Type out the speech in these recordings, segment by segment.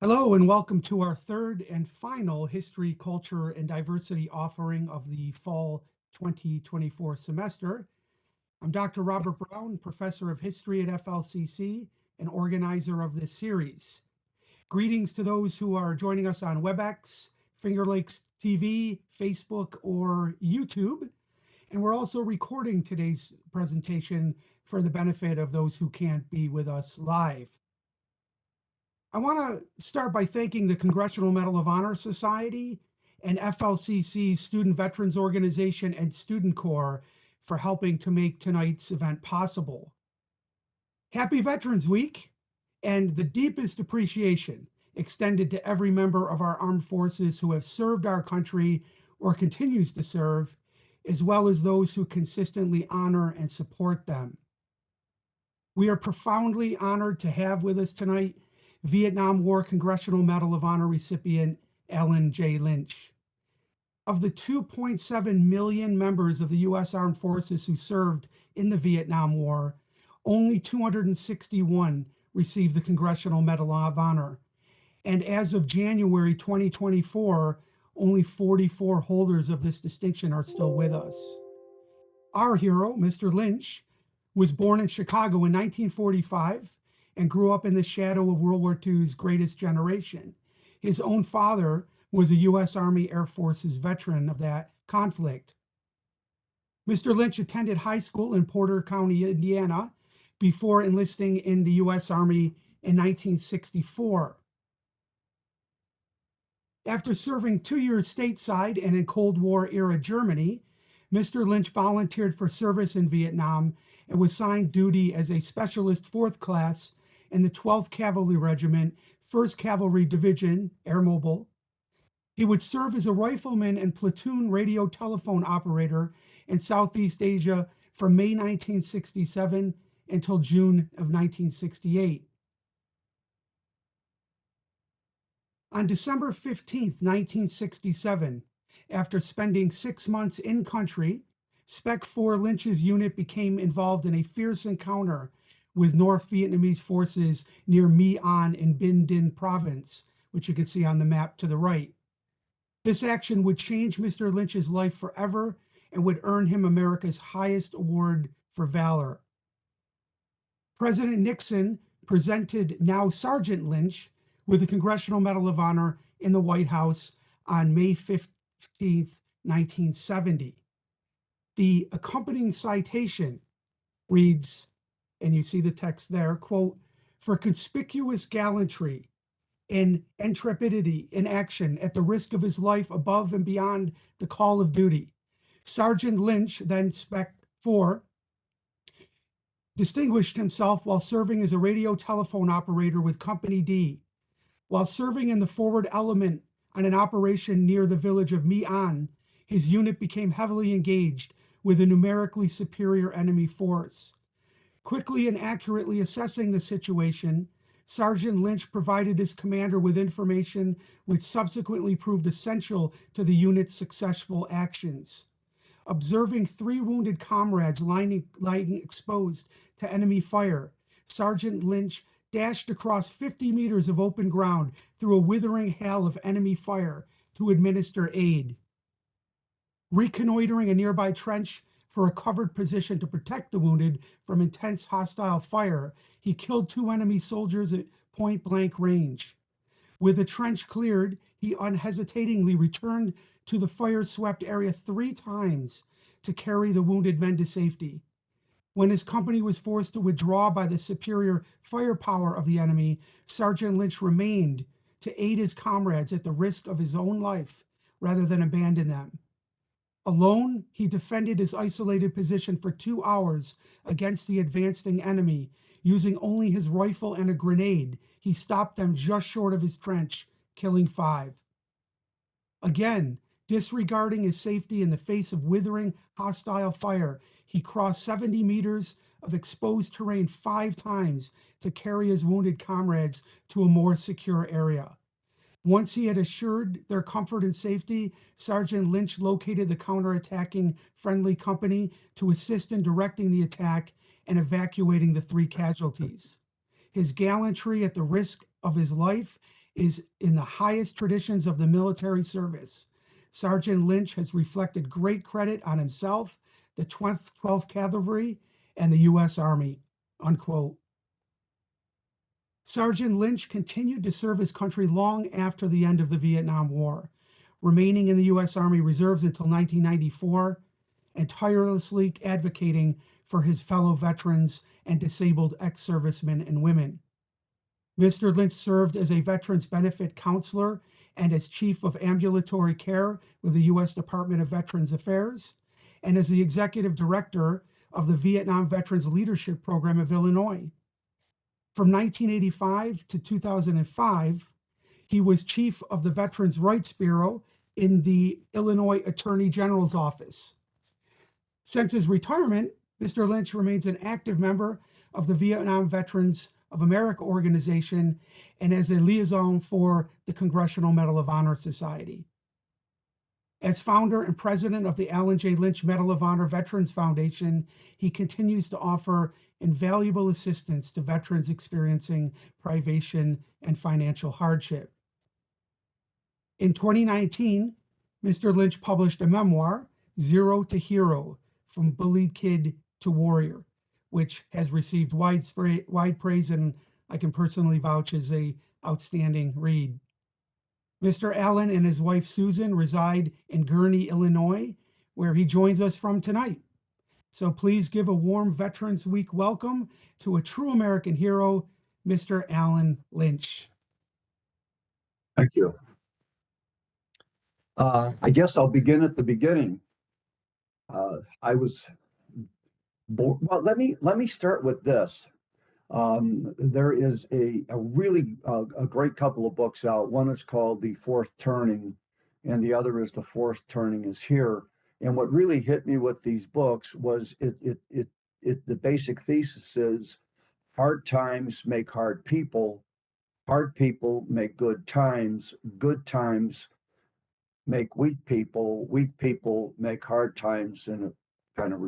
Hello and welcome to our third and final History, Culture, and Diversity offering of the fall 2024 semester. I'm Dr. Robert Brown, Professor of History at FLCC and organizer of this series. Greetings to those who are joining us on WebEx, Finger Lakes TV, Facebook, or YouTube. And we're also recording today's presentation for the benefit of those who can't be with us live. I want to start by thanking the Congressional Medal of Honor Society and FLCC's Student Veterans Organization and Student Corps for helping to make tonight's event possible. Happy Veterans Week and the deepest appreciation extended to every member of our armed forces who have served our country or continues to serve, as well as those who consistently honor and support them. We are profoundly honored to have with us tonight Vietnam War Congressional Medal of Honor recipient Alan J. Lynch. Of the 2.7 million members of the U.S. Armed Forces who served in the Vietnam War, only 261 received the Congressional Medal of Honor. And as of January 2024, only 44 holders of this distinction are still with us. Our hero, Mr. Lynch, was born in Chicago in 1945 and grew up in the shadow of World War II's greatest generation. His own father was a U.S. Army Air Forces veteran of that conflict. Mr. Lynch attended high school in Porter County, Indiana, before enlisting in the U.S. Army in 1964. After serving 2 years stateside and in Cold War-era Germany, Mr. Lynch volunteered for service in Vietnam and was assigned duty as a specialist 4th class in the 12th Cavalry Regiment, 1st Cavalry Division, Air Mobile. He would serve as a rifleman and platoon radio telephone operator in Southeast Asia from May 1967 until June of 1968. On December 15, 1967, after spending 6 months in country, Spec 4 Lynch's unit became involved in a fierce encounter with North Vietnamese forces near My An in Binh Dinh province, which you can see on the map to the right. This action would change Mr. Lynch's life forever and would earn him America's highest award for valor. President Nixon presented now Sergeant Lynch with the Congressional Medal of Honor in the White House on May 15, 1970. The accompanying citation reads, and you see the text there, quote, "For conspicuous gallantry and intrepidity in action at the risk of his life above and beyond the call of duty, Sergeant Lynch, then Spec 4, distinguished himself while serving as a radio telephone operator with Company D. While serving in the forward element on an operation near the village of My An, his unit became heavily engaged with a numerically superior enemy force. Quickly and accurately assessing the situation, Sergeant Lynch provided his commander with information which subsequently proved essential to the unit's successful actions. Observing 3 wounded comrades lying exposed to enemy fire, Sergeant Lynch dashed across 50 meters of open ground through a withering hail of enemy fire to administer aid. Reconnoitering a nearby trench for a covered position to protect the wounded from intense hostile fire, he killed 2 enemy soldiers at point-blank range. With the trench cleared, he unhesitatingly returned to the fire-swept area 3 times to carry the wounded men to safety. When his company was forced to withdraw by the superior firepower of the enemy, Sergeant Lynch remained to aid his comrades at the risk of his own life rather than abandon them. Alone, he defended his isolated position for 2 hours against the advancing enemy. Using only his rifle and a grenade, he stopped them just short of his trench, killing 5. Again, disregarding his safety in the face of withering hostile fire, he crossed 70 meters of exposed terrain 5 times to carry his wounded comrades to a more secure area. Once he had assured their comfort and safety, Sergeant Lynch located the counterattacking friendly company to assist in directing the attack and evacuating the 3 casualties. His gallantry at the risk of his life is in the highest traditions of the military service. Sergeant Lynch has reflected great credit on himself, the 12th Cavalry, and the U.S. Army, unquote. Sergeant Lynch continued to serve his country long after the end of the Vietnam War, remaining in the U.S. Army Reserves until 1994 and tirelessly advocating for his fellow veterans and disabled ex-servicemen and women. Mr. Lynch served as a Veterans Benefit Counselor and as Chief of Ambulatory Care with the U.S. Department of Veterans Affairs, and as the Executive Director of the Vietnam Veterans Leadership Program of Illinois. From 1985 to 2005, he was chief of the Veterans Rights Bureau in the Illinois Attorney General's office. Since his retirement, Mr. Lynch remains an active member of the Vietnam Veterans of America organization and as a liaison for the Congressional Medal of Honor Society. As founder and president of the Alan J. Lynch Medal of Honor Veterans Foundation, he continues to offer invaluable assistance to veterans experiencing privation and financial hardship. In 2019, Mr. Lynch published a memoir, Zero to Hero, From Bullied Kid to Warrior, which has received wide praise and I can personally vouch as an outstanding read. Mr. Allen and his wife Susan reside in Gurnee, Illinois, where he joins us from tonight. So please give a warm Veterans Week welcome to a true American hero, Mr. Alan Lynch. Thank you. I guess I'll begin at the beginning. I was born, well, let me start with this. There is a really a great couple of books out. One is called The Fourth Turning, and the other is The Fourth Turning is Here. And what really hit me with these books was the basic thesis is hard times make hard people make good times make weak people make hard times, and it kind of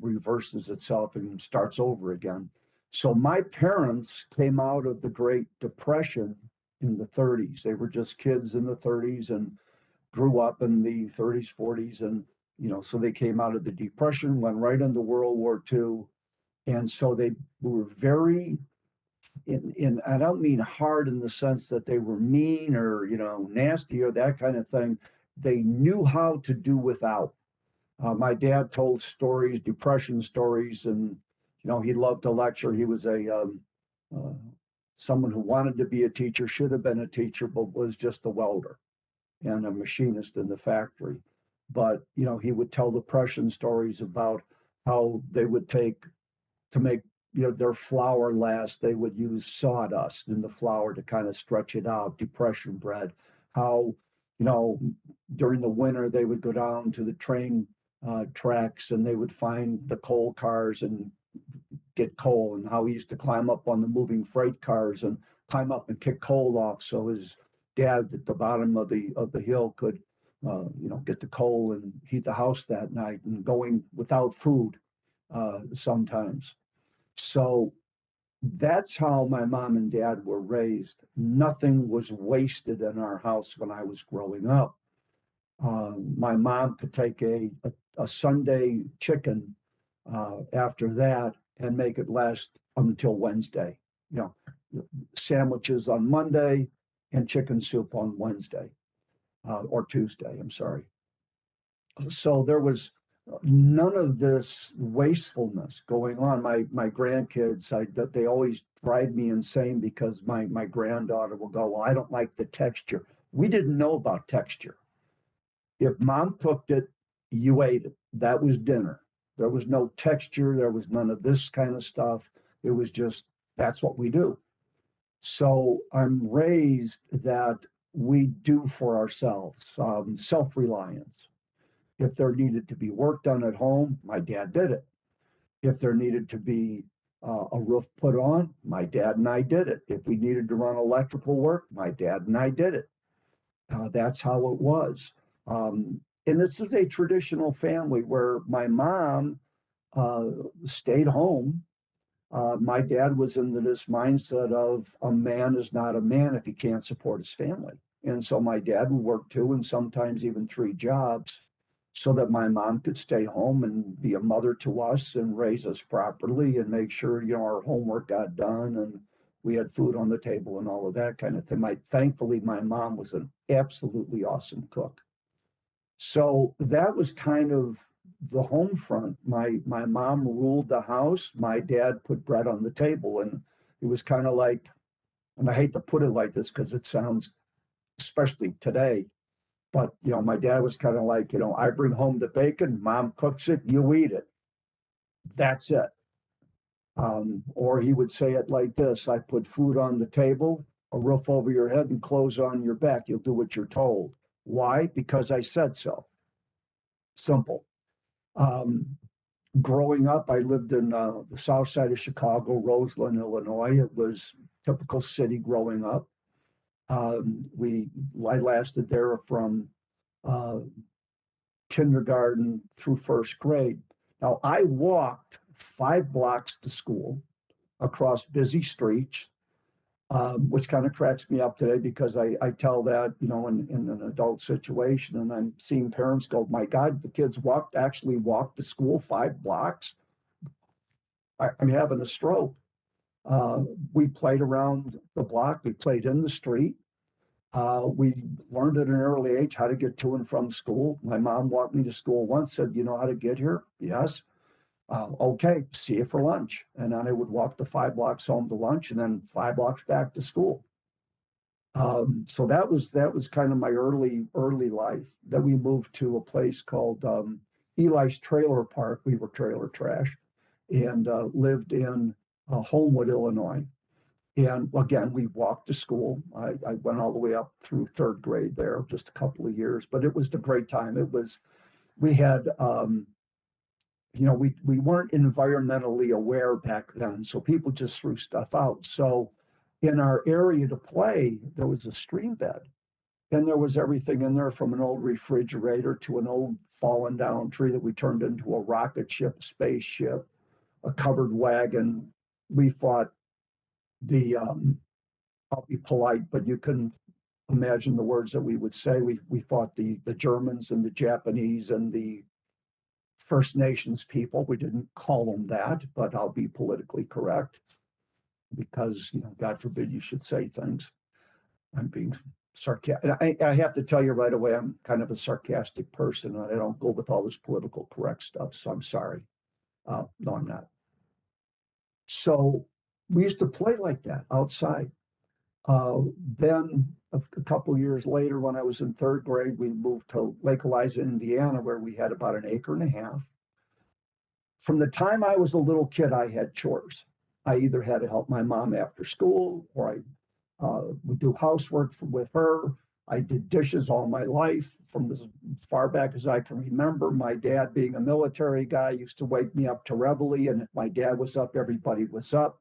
reverses itself and starts over again. So my parents came out of the Great Depression in the 30s. They were just kids in the 30s and grew up in the 30s, 40s, and so they came out of the Depression, went right into World War II, and so they were very in I don't mean hard in the sense that they were mean or nasty or that kind of thing. They knew how to do without. My dad told stories, Depression stories, and he loved to lecture. He was someone who wanted to be a teacher, should have been a teacher, but was just a welder and a machinist in the factory. But he would tell Depression stories about how they would take to make their flour last. They would use sawdust in the flour to kind of stretch it out. Depression bread. How during the winter they would go down to the train tracks and they would find the coal cars and get coal, and how he used to climb up on the moving freight cars and climb up and kick coal off so his dad at the bottom of the hill could get the coal and heat the house that night, and going without food sometimes. So that's how my mom and dad were raised. Nothing was wasted in our house when I was growing up. My mom could take a Sunday chicken after that and make it last until Wednesday. Sandwiches on Monday and chicken soup on Wednesday or Tuesday, I'm sorry. So there was none of this wastefulness going on. My grandkids, they always drive me insane because my granddaughter will go, well, I don't like the texture. We didn't know about texture. If mom cooked it, you ate it. That was dinner. There was no texture. There was none of this kind of stuff. It was just, that's what we do. So I'm raised that we do for ourselves, self-reliance. If there needed to be work done at home, my dad did it. If there needed to be a roof put on, my dad and I did it. If we needed to run electrical work, my dad and I did it. That's how it was. And this is a traditional family where my mom stayed home My dad was into this mindset of a man is not a man if he can't support his family. And so my dad would work 2 and sometimes even 3 jobs so that my mom could stay home and be a mother to us and raise us properly and make sure, our homework got done and we had food on the table and all of that kind of thing. Thankfully, my mom was an absolutely awesome cook. So that was kind of the home front. My mom ruled the house. My dad put bread on the table, and it was kind of like, and I hate to put it like this because it sounds, especially today, but my dad was kind of like, I bring home the bacon, mom cooks it, you eat it. That's it. Or he would say it like this: I put food on the table, a roof over your head, and clothes on your back. You'll do what you're told. Why? Because I said so. Simple. Um, Growing up, I lived in the south side of Chicago, Roseland, Illinois. It was typical city growing up. I lasted there from uh, kindergarten through first grade. Now, I walked 5 blocks to school across busy streets, which kind of cracks me up today because I tell that, in an adult situation, and I'm seeing parents go, my God, the kids actually walked to school 5 blocks. I'm having a stroke. We played around the block. We played in the street. We learned at an early age how to get to and from school. My mom walked me to school once, said, you know how to get here? Yes. Okay, see you for lunch. And then I would walk the 5 blocks home to lunch and then 5 blocks back to school. So that was kind of my early life. Then we moved to a place called Eli's Trailer Park. We were trailer trash, and lived in Homewood, Illinois. And again, we walked to school. I went all the way up through third grade there, just a couple of years, but it was a great time. We had, we weren't environmentally aware back then, so people just threw stuff out. So in our area to play, there was a stream bed, and there was everything in there from an old refrigerator to an old fallen down tree that we turned into a rocket ship, a spaceship, a covered wagon. We fought I'll be polite, but you can imagine the words that we would say. We fought the Germans and the Japanese and the First Nations people. We didn't call them that, but I'll be politically correct because, God forbid you should say things. I'm being sarcastic. I have to tell you right away, I'm kind of a sarcastic person, and I don't go with all this political correct stuff, so I'm sorry. No, I'm not. So we used to play like that outside. Then a couple of years later, when I was in third grade, we moved to Lake Eliza, Indiana, where we had about an acre and a half. From the time I was a little kid, I had chores. I either had to help my mom after school, or I would do housework with her. I did dishes all my life, from as far back as I can remember. My dad, being a military guy, used to wake me up to reveille, and if my dad was up, everybody was up.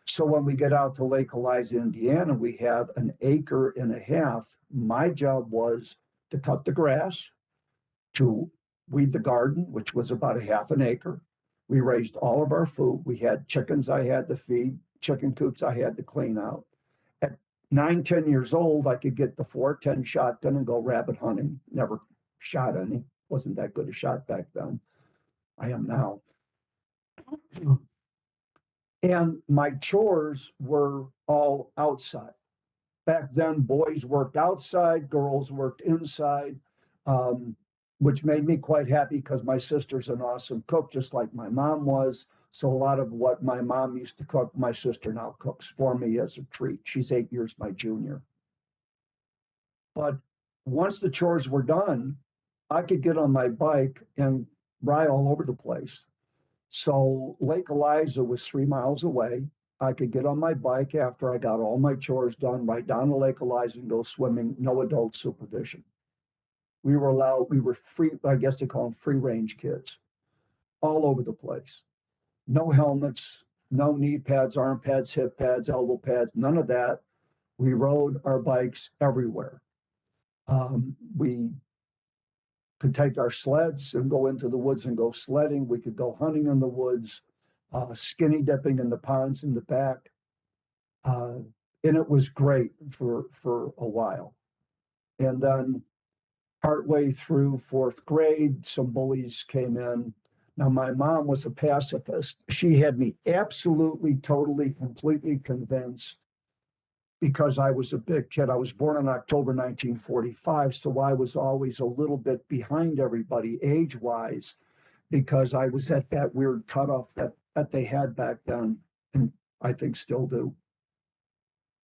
So when we get out to Lake Eliza, Indiana, we have an acre and a half. My job was to cut the grass, to weed the garden, which was about a half an acre. We raised all of our food. We had chickens I had to feed, chicken coops I had to clean out. At 9, 10 years old, I could get the 410 shotgun and go rabbit hunting. Never shot any. Wasn't that good a shot back then. I am now. And my chores were all outside. Back then, boys worked outside, girls worked inside, which made me quite happy because my sister's an awesome cook, just like my mom was. So a lot of what my mom used to cook, my sister now cooks for me as a treat. She's 8 years my junior. But once the chores were done, I could get on my bike and ride all over the place. So Lake Eliza was 3 miles away. I could get on my bike after I got all my chores done, right down to Lake Eliza and go swimming, no adult supervision. We were free, I guess they call them free range kids, all over the place. No helmets, no knee pads, arm pads, hip pads, elbow pads, none of that. We rode our bikes everywhere. We could take our sleds and go into the woods and go sledding. We could go hunting in the woods. skinny dipping in the ponds in the back. And it was great for a while. And then partway through fourth grade, some bullies came in. Now, my mom was a pacifist. She had me absolutely, totally, completely convinced because I was a big kid. I was born in October 1945, so I was always a little bit behind everybody age-wise because I was at that weird cutoff that they had back then, and I think still do.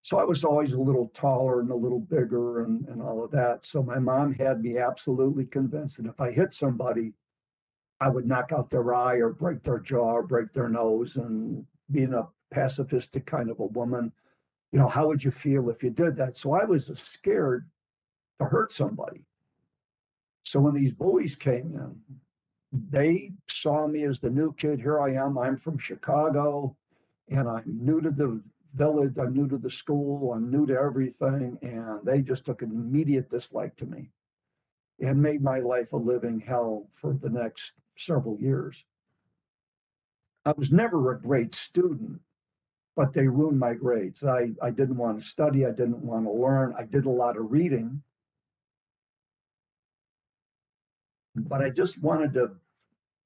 So I was always a little taller and a little bigger and all of that. So my mom had me absolutely convinced that if I hit somebody, I would knock out their eye or break their jaw or break their nose. And being a pacifistic kind of a woman, you know, how would you feel if you did that? So I was scared to hurt somebody. So when these bullies came in, they saw me as the new kid. Here I am. I'm from Chicago and I'm new to the village. I'm new to the school. I'm new to everything. And they just took an immediate dislike to me and made my life a living hell for the next several years. I was never a great student, but they ruined my grades. I didn't want to study. I didn't want to learn. I did a lot of reading, but I just wanted to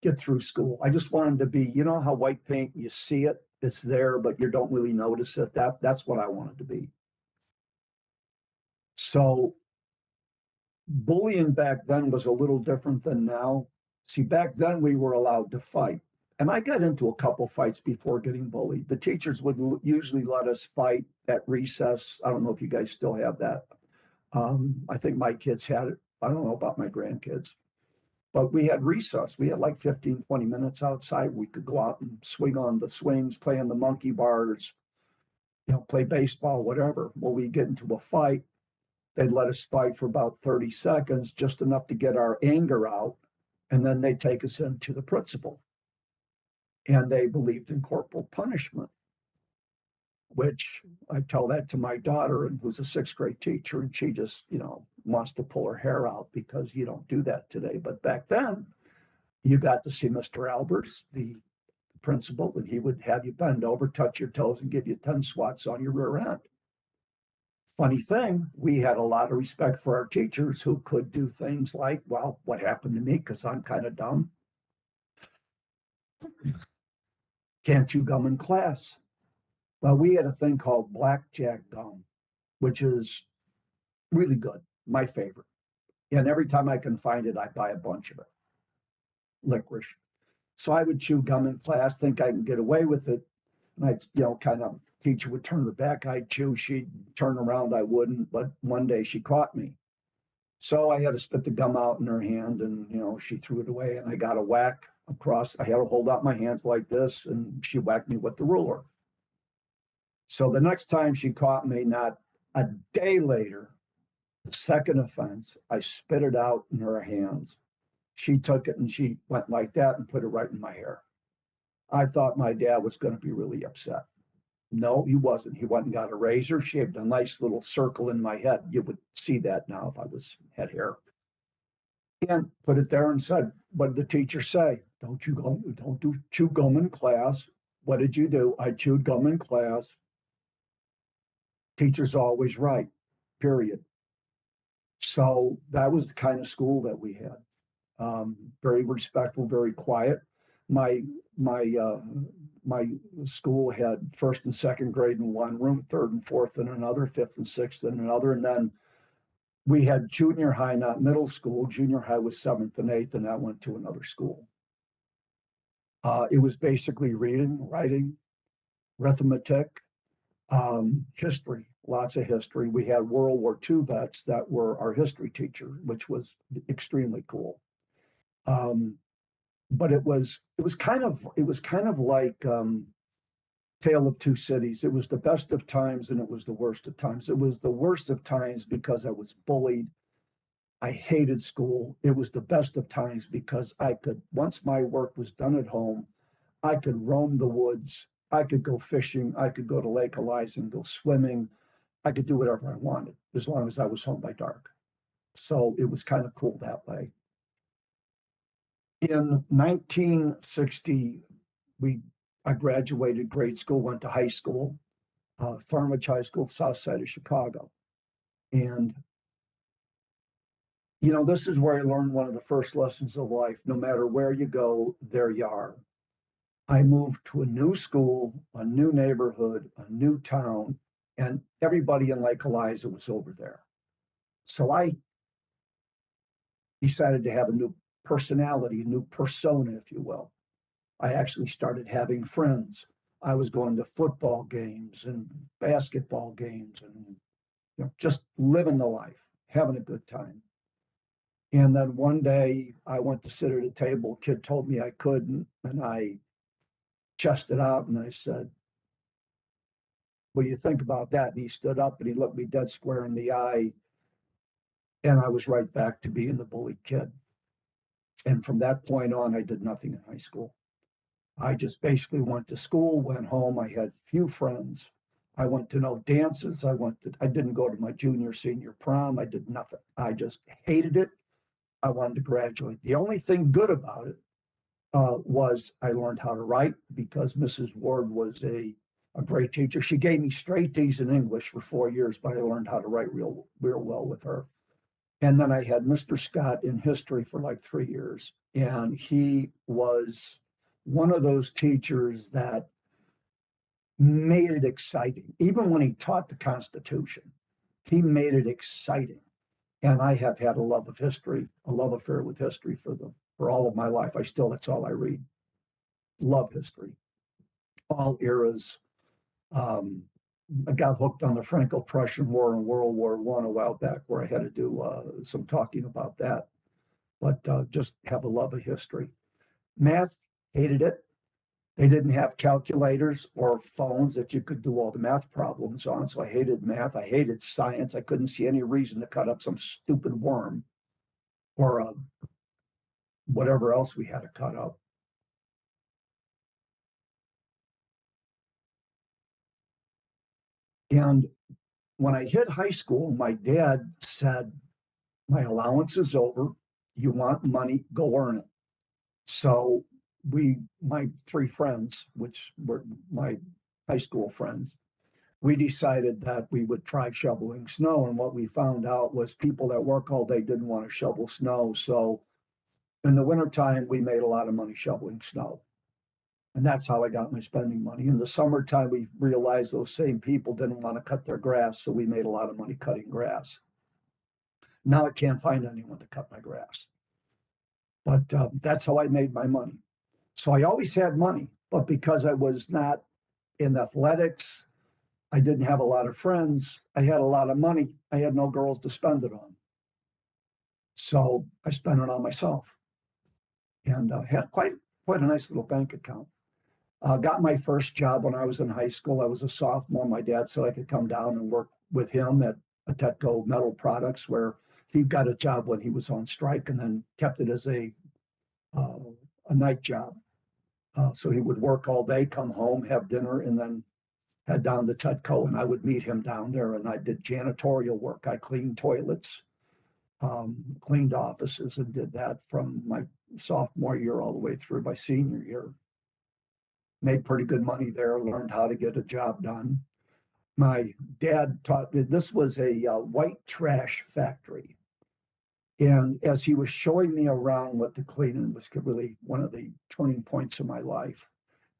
get through school. I just wanted to be, you know how white paint, you see it, it's there, but you don't really notice it. That's what I wanted to be. So bullying back then was a little different than now. See, back then we were allowed to fight. And I got into a couple fights before getting bullied. The teachers would usually let us fight at recess. I don't know if you guys still have that. I think my kids had it. I don't know about my grandkids. But we had recess. We had like 15, 20 minutes outside. We could go out and swing on the swings, play on the monkey bars, you know, play baseball, whatever. Well, we get into a fight. They'd let us fight for about 30 seconds, just enough to get our anger out. And then they'd take us into the principal. And they believed in corporal punishment, which I tell that to my daughter, and who's a sixth grade teacher, and she just, you know, wants to pull her hair out because you don't do that today. But back then, you got to see Mr. Alberts, the principal, and he would have you bend over, touch your toes, and give you 10 swats on your rear end. Funny thing, we had a lot of respect for our teachers who could do things like, well, what happened to me because I'm kind of dumb? Can't chew gum in class. Well, we had a thing called blackjack gum, which is really good, my favorite. And every time I can find it, I buy a bunch of it, licorice. So I would chew gum in class, think I can get away with it. And I'd, you know, kind of, teacher would turn her back, I'd chew, she'd turn around, I wouldn't. But one day she caught me. So I had to spit the gum out in her hand and, you know, she threw it away and I got a whack across. I had to hold out my hands like this and she whacked me with the ruler. So the next time she caught me, not a day later, the second offense, I spit it out in her hands. She took it and she went like that and put it right in my hair. I thought my dad was going to be really upset. No, he wasn't. He went and got a razor, shaved a nice little circle in my head. You would see that now if I had hair. And put it there and said, what did the teacher say? Don't chew gum in class. What did you do? I chewed gum in class. Teacher's always right, period. So that was the kind of school that we had. Very respectful, very quiet. My school had first and second grade in one room, third and fourth in another, fifth and sixth in another, and then we had junior high, not middle school. Junior high was seventh and eighth, and that went to another school. It was basically reading, writing, arithmetic, history, lots of history. We had World War II vets that were our history teacher, which was extremely cool. But it was kind of like Tale of Two Cities. It was the best of times and it was the worst of times. It was the worst of times because I was bullied. I hated school. It was the best of times because I could, once my work was done at home, I could roam the woods. I could go fishing. I could go to Lake Eliza and go swimming. I could do whatever I wanted as long as I was home by dark. So it was kind of cool that way. In 1960, I graduated grade school, went to high school, Thornridge High School, south side of Chicago. And, you know, this is where I learned one of the first lessons of life. No matter where you go, there you are. I moved to a new school, a new neighborhood, a new town, and everybody in Lake Eliza was over there. So I decided to have a new personality, a new persona, if you will. I actually started having friends. I was going to football games and basketball games and, you know, just living the life, having a good time. And then one day I went to sit at a table. A kid told me I couldn't, and I chested out and I said, "What do you think about that?" And he stood up and he looked me dead square in the eye. And I was right back to being the bullied kid. And from that point on, I did nothing in high school. I just basically went to school, went home. I had few friends. I went to no dances. I didn't go to my junior, senior prom. I did nothing. I just hated it. I wanted to graduate. The only thing good about it was I learned how to write because Mrs. Ward was a great teacher. She gave me straight D's in English for 4 years, but I learned how to write real well with her. And then I had Mr. Scott in history for like 3 years. And he was one of those teachers that made it exciting. Even when he taught the Constitution, he made it exciting. And I have had a love of history, a love affair with history for all of my life. That's all I read. Love history, all eras. I got hooked on the Franco-Prussian War and World War I a while back, where I had to do some talking about that. But just have a love of history. Math, hated it. They didn't have calculators or phones that you could do all the math problems on. So I hated math. I hated science. I couldn't see any reason to cut up some stupid worm or whatever else we had to cut up. And when I hit high school, my dad said, "My allowance is over. You want money, go earn it." So my 3 friends, which were my high school friends, we decided that we would try shoveling snow. And what we found out was people that work all day didn't want to shovel snow. So in the wintertime, we made a lot of money shoveling snow. And that's how I got my spending money. In the summertime, we realized those same people didn't want to cut their grass. So we made a lot of money cutting grass. Now I can't find anyone to cut my grass. But that's how I made my money. So I always had money. But because I was not in athletics, I didn't have a lot of friends. I had a lot of money. I had no girls to spend it on. So I spent it on myself and had quite a nice little bank account. Got my first job when I was in high school. I was a sophomore. My dad said I could come down and work with him at Tetco Metal Products, where he got a job when he was on strike and then kept it as a night job. So he would work all day, come home, have dinner, and then head down to Tetco, and I would meet him down there, and I did janitorial work. I cleaned toilets, cleaned offices, and did that from my sophomore year all the way through my senior year. Made pretty good money there, learned how to get a job done. My dad taught me, this was a white trash factory. And as he was showing me around what the cleaning was, really one of the turning points of my life,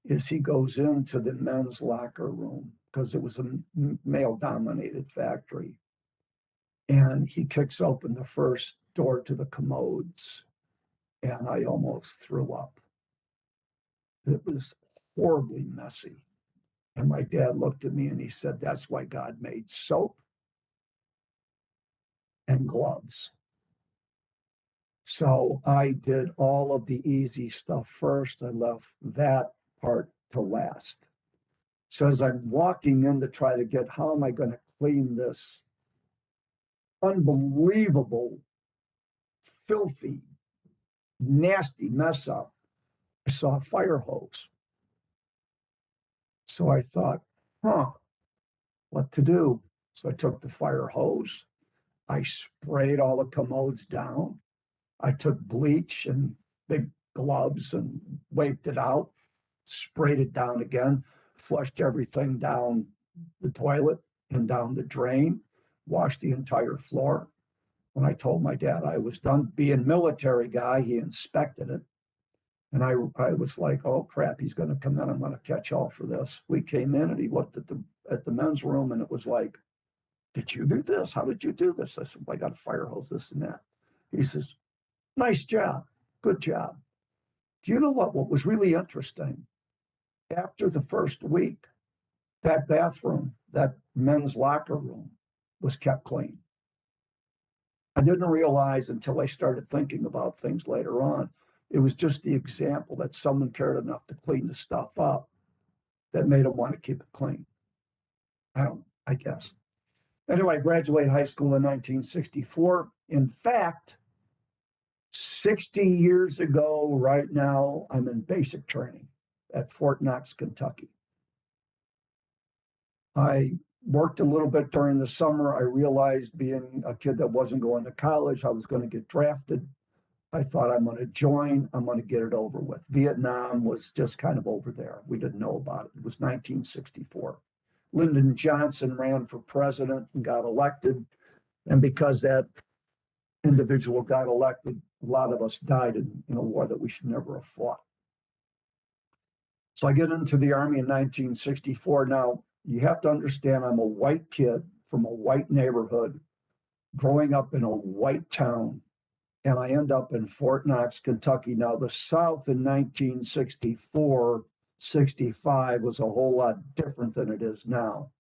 is he goes into the men's locker room because it was a male-dominated factory. And he kicks open the first door to the commodes, and I almost threw up. It was horribly messy. And my dad looked at me and he said, "That's why God made soap and gloves." So I did all of the easy stuff first. I left that part to last. So as I'm walking in to try to get, how am I going to clean this unbelievable, filthy, nasty mess up, I saw a fire hose. So I thought, what to do? So I took the fire hose. I sprayed all the commodes down. I took bleach and big gloves and wiped it out. sprayed it down again, flushed everything down the toilet and down the drain, washed the entire floor. When I told my dad I was done, being military guy, he inspected it. And I was like, oh crap, he's going to come in. I'm going to catch all for this. We came in and he looked at the men's room and it was like, did you do this? How did you do this? I said, well, I got a fire hose, this and that. He says, nice job. Good job. Do you know what was really interesting? After the first week, that bathroom, that men's locker room was kept clean. I didn't realize until I started thinking about things later on. It was just the example that someone cared enough to clean the stuff up that made them want to keep it clean. I guess. Anyway, I graduated high school in 1964. In fact, 60 years ago, right now, I'm in basic training at Fort Knox, Kentucky. I worked a little bit during the summer. I realized being a kid that wasn't going to college, I was going to get drafted. I thought I'm going to join, I'm going to get it over with. Vietnam was just kind of over there. We didn't know about it. It was 1964. Lyndon Johnson ran for president and got elected. And because that individual got elected, a lot of us died in a war that we should never have fought. So I get into the Army in 1964. Now, you have to understand, I'm a white kid from a white neighborhood, growing up in a white town, and I end up in Fort Knox, Kentucky. Now, the South in 1964, 65 was a whole lot different than it is now.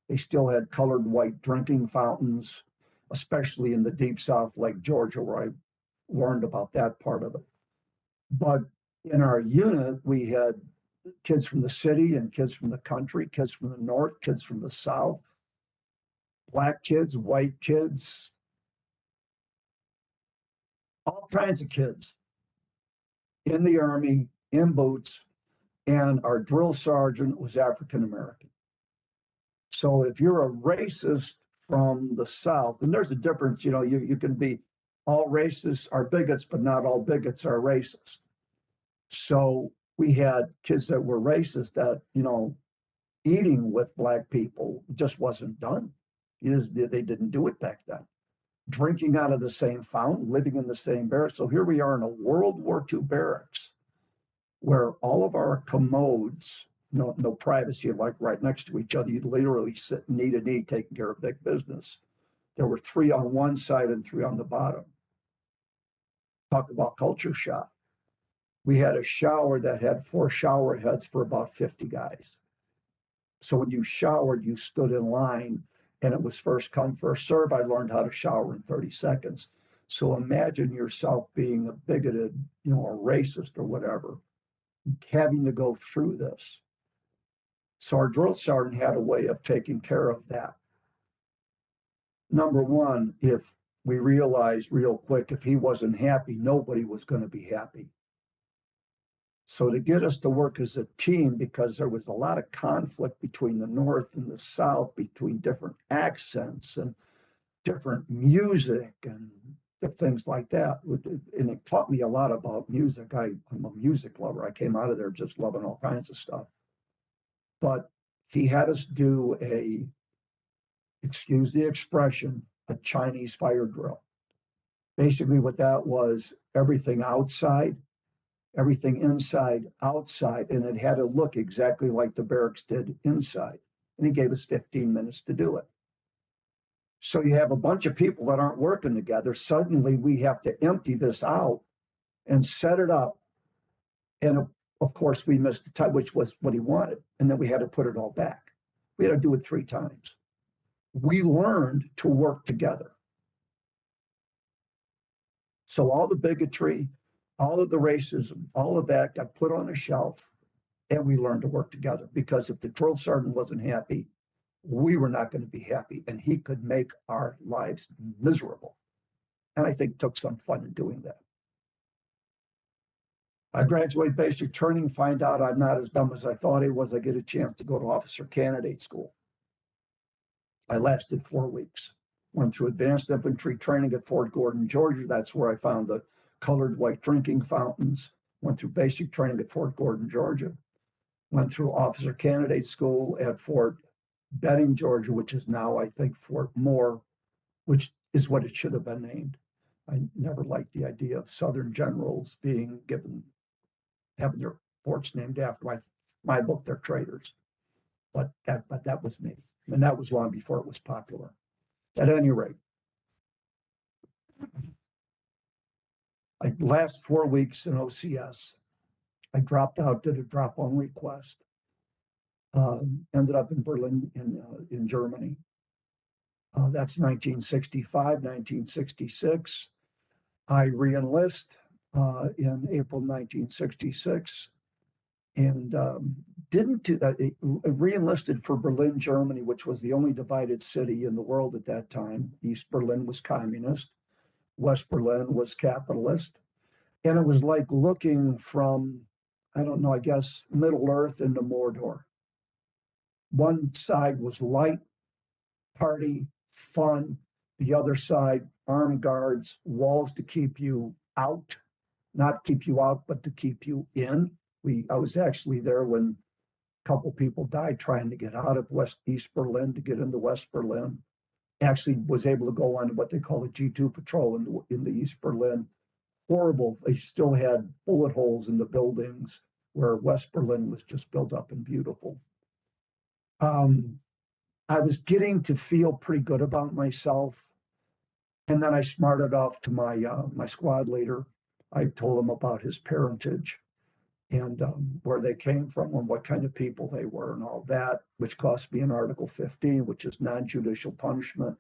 They still had colored white drinking fountains, especially in the deep South, like Georgia, where I learned about that part of it. But in our unit, we had kids from the city and kids from the country, kids from the North, kids from the South, black kids, white kids, all kinds of kids in the Army, in boots, and our drill sergeant was African American. So if you're a racist from the South, and there's a difference, you can be, all racists are bigots, but not all bigots are racist. So we had kids that were racist that, eating with black people just wasn't done. They didn't do it back then. Drinking out of the same fountain, living in the same barracks. So here we are in a World War II barracks where all of our commodes, no privacy, like right next to each other. You'd literally sit knee to knee taking care of big business. There were 3 on one side and 3 on the bottom. Talk about culture shock. We had a shower that had 4 shower heads for about 50 guys. So when you showered, you stood in line and it was first come, first serve. I learned how to shower in 30 seconds. So imagine yourself being a bigoted, a racist or whatever, having to go through this. So our drill sergeant had a way of taking care of that. Number one, if we realized real quick, if he wasn't happy, nobody was going to be happy. So to get us to work as a team, because there was a lot of conflict between the North and the South, between different accents and different music and things like that. And it taught me a lot about music. I'm a music lover. I came out of there just loving all kinds of stuff. But he had us do excuse the expression, a Chinese fire drill. Basically what that was, everything outside, everything inside, outside, and it had to look exactly like the barracks did inside. And he gave us 15 minutes to do it. So you have a bunch of people that aren't working together. Suddenly we have to empty this out and set it up. And of course we missed the time, which was what he wanted. And then we had to put it all back. We had to do it 3 times. We learned to work together. So all the bigotry, all of the racism, all of that got put on a shelf, and we learned to work together. Because if the drill sergeant wasn't happy, we were not going to be happy, and he could make our lives miserable. And I think took some fun in doing that. I graduate basic training, find out I'm not as dumb as I thought I was. I get a chance to go to officer candidate school. I lasted 4 weeks. Went through advanced infantry training at Fort Gordon, Georgia. That's where I found the colored white drinking fountains. Went through basic training at Fort Gordon, Georgia. went through officer candidate school at Fort Benning, Georgia, which is now, I think, Fort Moore, which is what it should have been named. I never liked the idea of Southern generals being given, having their forts named after my book, they're traitors. But that was me. And that was long before it was popular. At any rate, last 4 weeks in OCS, I dropped out, did a drop-on request, ended up in Berlin in Germany. That's 1965, 1966. I re-enlist in April 1966 and didn't do that. Re-enlisted for Berlin, Germany, which was the only divided city in the world at that time. East Berlin was communist, West Berlin was capitalist. And it was like looking from, I don't know, I guess, Middle Earth into Mordor. One side was light, party, fun. The other side, armed guards, walls to keep you out, not keep you out, but to keep you in. I was actually there when a couple people died trying to get out of East Berlin to get into West Berlin. Actually was able to go on what they call a G2 patrol in the East Berlin. Horrible. They still had bullet holes in the buildings where West Berlin was just built up and beautiful. I was getting to feel pretty good about myself. And then I smarted off to my squad leader. I told him about his parentage and where they came from and what kind of people they were and all that, which cost me an Article 15, which is non-judicial punishment.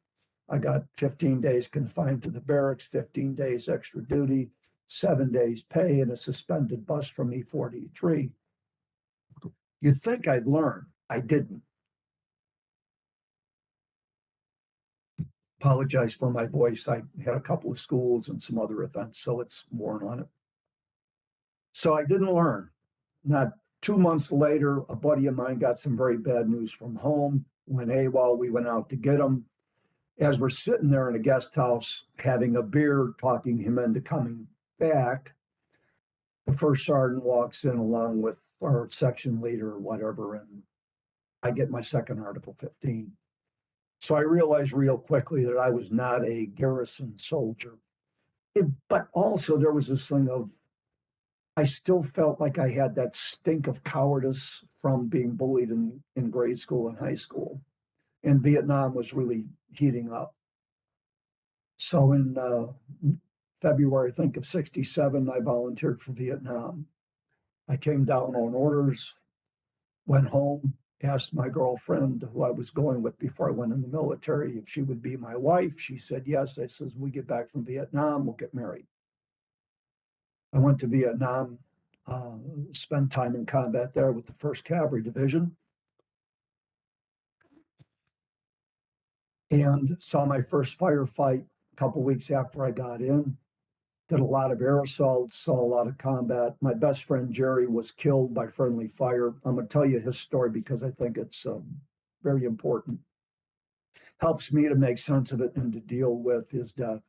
I got 15 days confined to the barracks, 15 days extra duty, 7 days pay, and a suspended bus from E43. You'd think I'd learn. I didn't. Apologize for my voice. I had a couple of schools and some other events, so it's worn on it. So I didn't learn. Not 2 months later, a buddy of mine got some very bad news from home. When AWOL, we went out to get him. As we're sitting there in a guest house having a beer, talking him into coming back, the first sergeant walks in along with our section leader or whatever, and I get my second Article 15. So I realized real quickly that I was not a garrison soldier. But also there was this thing of, I still felt like I had that stink of cowardice from being bullied in grade school and high school. And Vietnam was really heating up. So in February, I think, of 67, I volunteered for Vietnam. I came down on orders, went home, asked my girlfriend who I was going with before I went in the military if she would be my wife. She said yes. I said, we get back from Vietnam, we'll get married. I went to Vietnam, spent time in combat there with the 1st Cavalry Division, and saw my first firefight a couple weeks after I got in. Did a lot of air assaults, saw a lot of combat. My best friend Jerry was killed by friendly fire. I'm going to tell you his story because I think it's very important. Helps me to make sense of it and to deal with his death.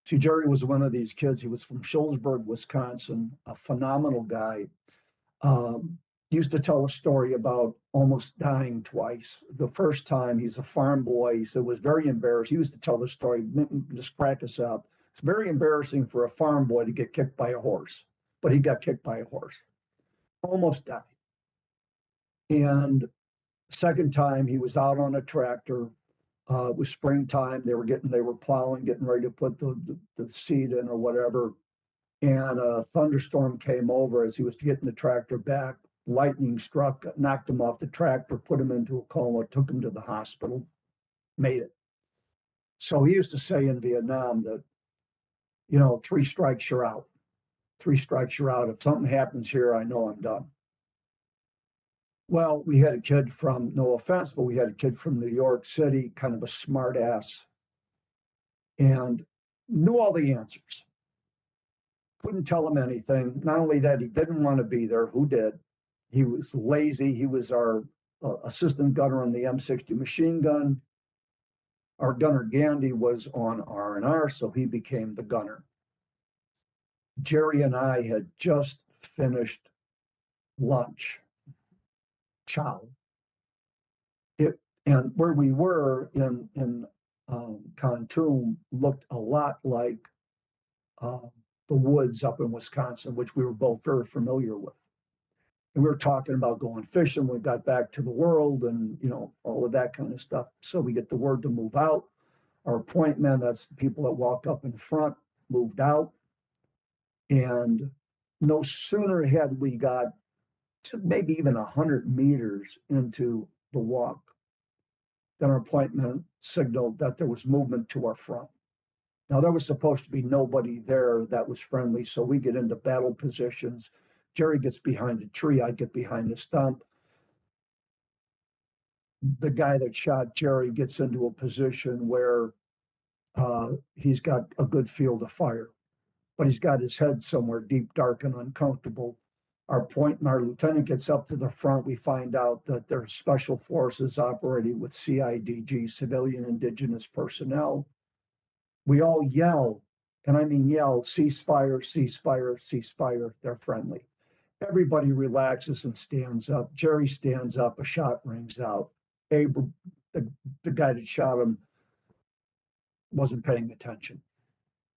See, Jerry was one of these kids. He was from Shullsburg, Wisconsin, a phenomenal guy. Used to tell a story about almost dying twice. The first time, he's a farm boy. He said it was very embarrassing. He used to tell the story, just crack us up. It's very embarrassing for a farm boy to get kicked by a horse, but he got kicked by a horse. Almost died. And second time, he was out on a tractor. It was springtime. They were plowing, getting ready to put the seed in or whatever. And a thunderstorm came over as he was getting the tractor back. Lightning struck, knocked him off the tractor, put him into a coma, took him to the hospital, made it. So he used to say in Vietnam that, 3 strikes, you're out. 3 strikes, you're out. If something happens here, I know I'm done. Well, we had a kid from, no offense, but we had a kid from New York City, kind of a smart ass, and knew all the answers. Couldn't tell him anything. Not only that, he didn't want to be there. Who did? He was lazy. He was our assistant gunner on the M60 machine gun. Our gunner Gandhi was on R&R, so he became the gunner. Jerry and I had just finished lunch chow. And where we were in Khartoum looked a lot like the woods up in Wisconsin, which we were both very familiar with. And we were talking about going fishing when we got back to the world and, all of that kind of stuff. So we get the word to move out. Our point men, that's the people that walked up in front, moved out. And no sooner had we got to maybe even 100 meters into the walk than our point men signaled that there was movement to our front. Now, there was supposed to be nobody there that was friendly, so we get into battle positions. Jerry gets behind a tree, I get behind a stump. The guy that shot Jerry gets into a position where he's got a good field of fire, but he's got his head somewhere deep, dark, and uncomfortable. Our lieutenant gets up to the front. We find out that there's special forces operating with CIDG, civilian indigenous personnel. We all yell, and I mean yell, ceasefire, ceasefire, ceasefire. They're friendly. Everybody relaxes and stands up. Jerry stands up, a shot rings out. Abram, the guy that shot him, wasn't paying attention.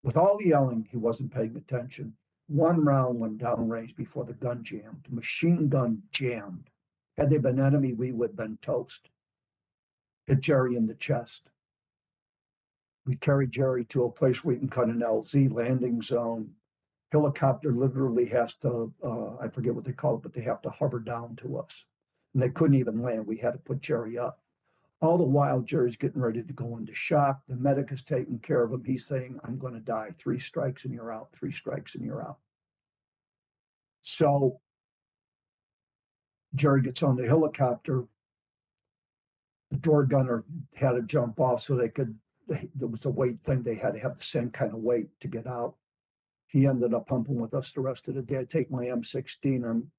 With all the yelling, he wasn't paying attention. One round went downrange before the gun jammed. The machine gun jammed. Had they been enemy, we would have been toast. Hit Jerry in the chest. We carried Jerry to a place where we can cut an LZ landing zone. Helicopter literally has to, I forget what they call it, but they have to hover down to us. And they couldn't even land. We had to put Jerry up. All the while, Jerry's getting ready to go into shock. The medic is taking care of him. He's saying, I'm going to die. 3 strikes and you're out. 3 strikes and you're out. So Jerry gets on the helicopter. The door gunner had to jump off so there was a weight thing. They had to have the same kind of weight to get out. He ended up pumping with us the rest of the day. I take my M16. I'm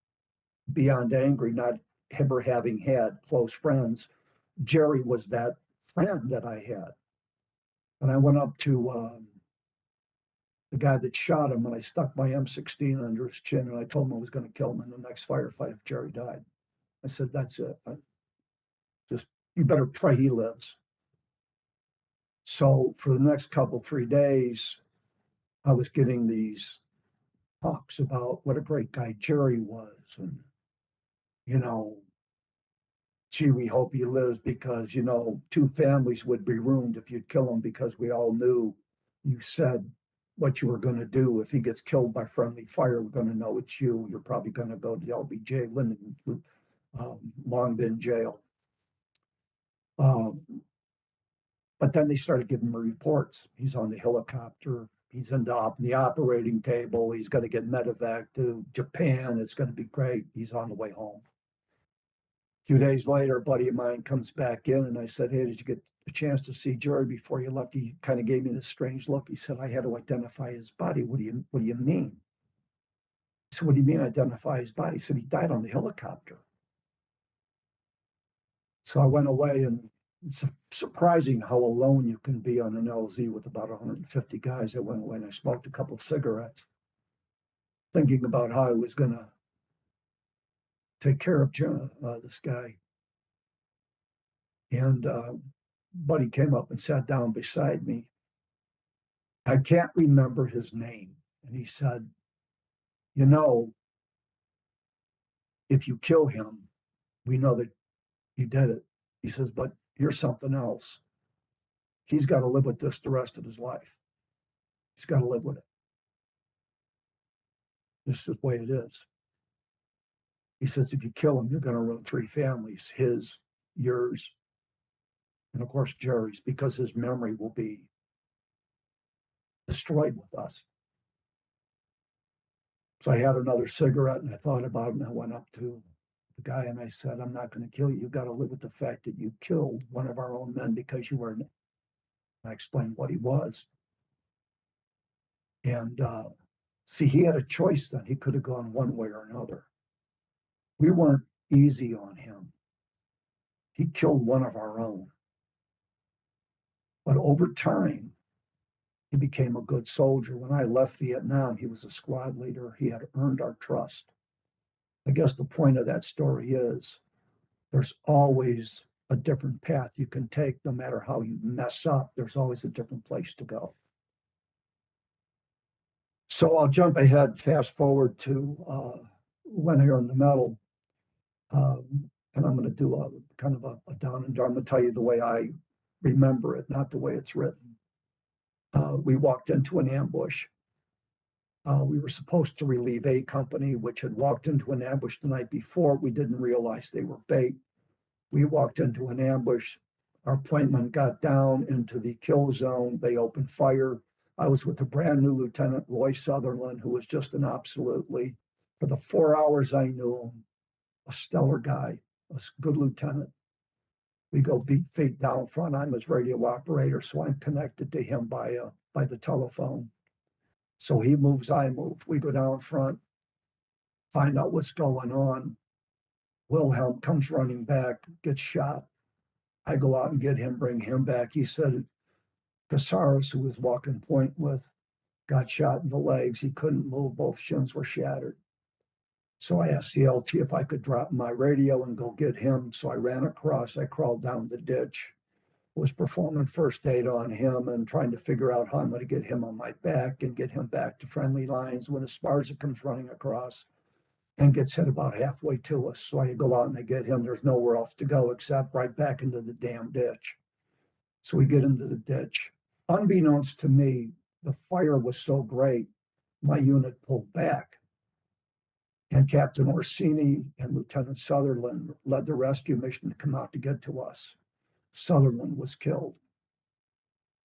beyond angry, not ever having had close friends. Jerry was that friend that I had. And I went up to the guy that shot him, and I stuck my M16 under his chin, and I told him I was going to kill him in the next firefight if Jerry died. I said, that's it. You better pray he lives. So for the next 3 days, I was getting these talks about what a great guy Jerry was. And, gee, we hope he lives because, 2 families would be ruined if you'd kill him, because we all knew you said what you were going to do. If he gets killed by friendly fire, we're going to know it's you. You're probably going to go to LBJ, Linden, Long Bin jail. But then they started giving me reports. He's on the helicopter. He's in the operating table. He's going to get medevac to Japan. It's going to be great. He's on the way home. A few days later, a buddy of mine comes back in, and I said, hey, did you get a chance to see Jerry before you left? He kind of gave me this strange look. He said, I had to identify his body. What do you mean? I said, what do you mean identify his body? He said, he died on the helicopter. So I went away, and it's surprising how alone you can be on an LZ with about 150 guys. I went away and I smoked a couple of cigarettes, thinking about how I was going to take care of this guy. And buddy came up and sat down beside me. I can't remember his name. And he said, if you kill him, we know that you did it. He says, but here's something else. He's got to live with this the rest of his life. He's got to live with it. This is the way it is. He says, if you kill him, you're going to ruin 3 families, his, yours, and of course, Jerry's, because his memory will be destroyed with us. So I had another cigarette and I thought about it, and I went up to the guy and I said, I'm not going to kill you. You've got to live with the fact that you killed one of our own men because you were. I explained what he was. And see, he had a choice then. He could have gone one way or another. We weren't easy on him. He killed one of our own. But over time, he became a good soldier. When I left Vietnam, he was a squad leader. He had earned our trust. I guess the point of that story is there's always a different path you can take. No matter how you mess up, there's always a different place to go. So I'll jump ahead, fast forward to when I earned the medal. And I'm going to do a kind of a down and down. I'm going to tell you the way I remember it, not the way it's written. We walked into an ambush. We were supposed to relieve A Company, which had walked into an ambush the night before. We didn't realize they were bait. We walked into an ambush. Our planemen got down into the kill zone. They opened fire. I was with a brand new Lieutenant Roy Sutherland, who was just an absolutely, for the 4 hours I knew him, a stellar guy, a good lieutenant. We go beat feet down front. I'm his radio operator, so I'm connected to him by the telephone. So he moves, I move. We go down front, find out what's going on. Wilhelm comes running back, gets shot. I go out and get him, bring him back. He said Casares, who was walking point with, got shot in the legs. He couldn't move. Both shins were shattered. So I asked the LT if I could drop my radio and go get him. So I ran across, I crawled down the ditch, was performing first aid on him and trying to figure out how I'm going to get him on my back and get him back to friendly lines when Esparza comes running across and gets hit about halfway to us. So I go out and I get him. There's nowhere else to go except right back into the damn ditch. So we get into the ditch. Unbeknownst to me, the fire was so great, my unit pulled back. And Captain Orsini and Lieutenant Sutherland led the rescue mission to come out to get to us. Sutherland was killed.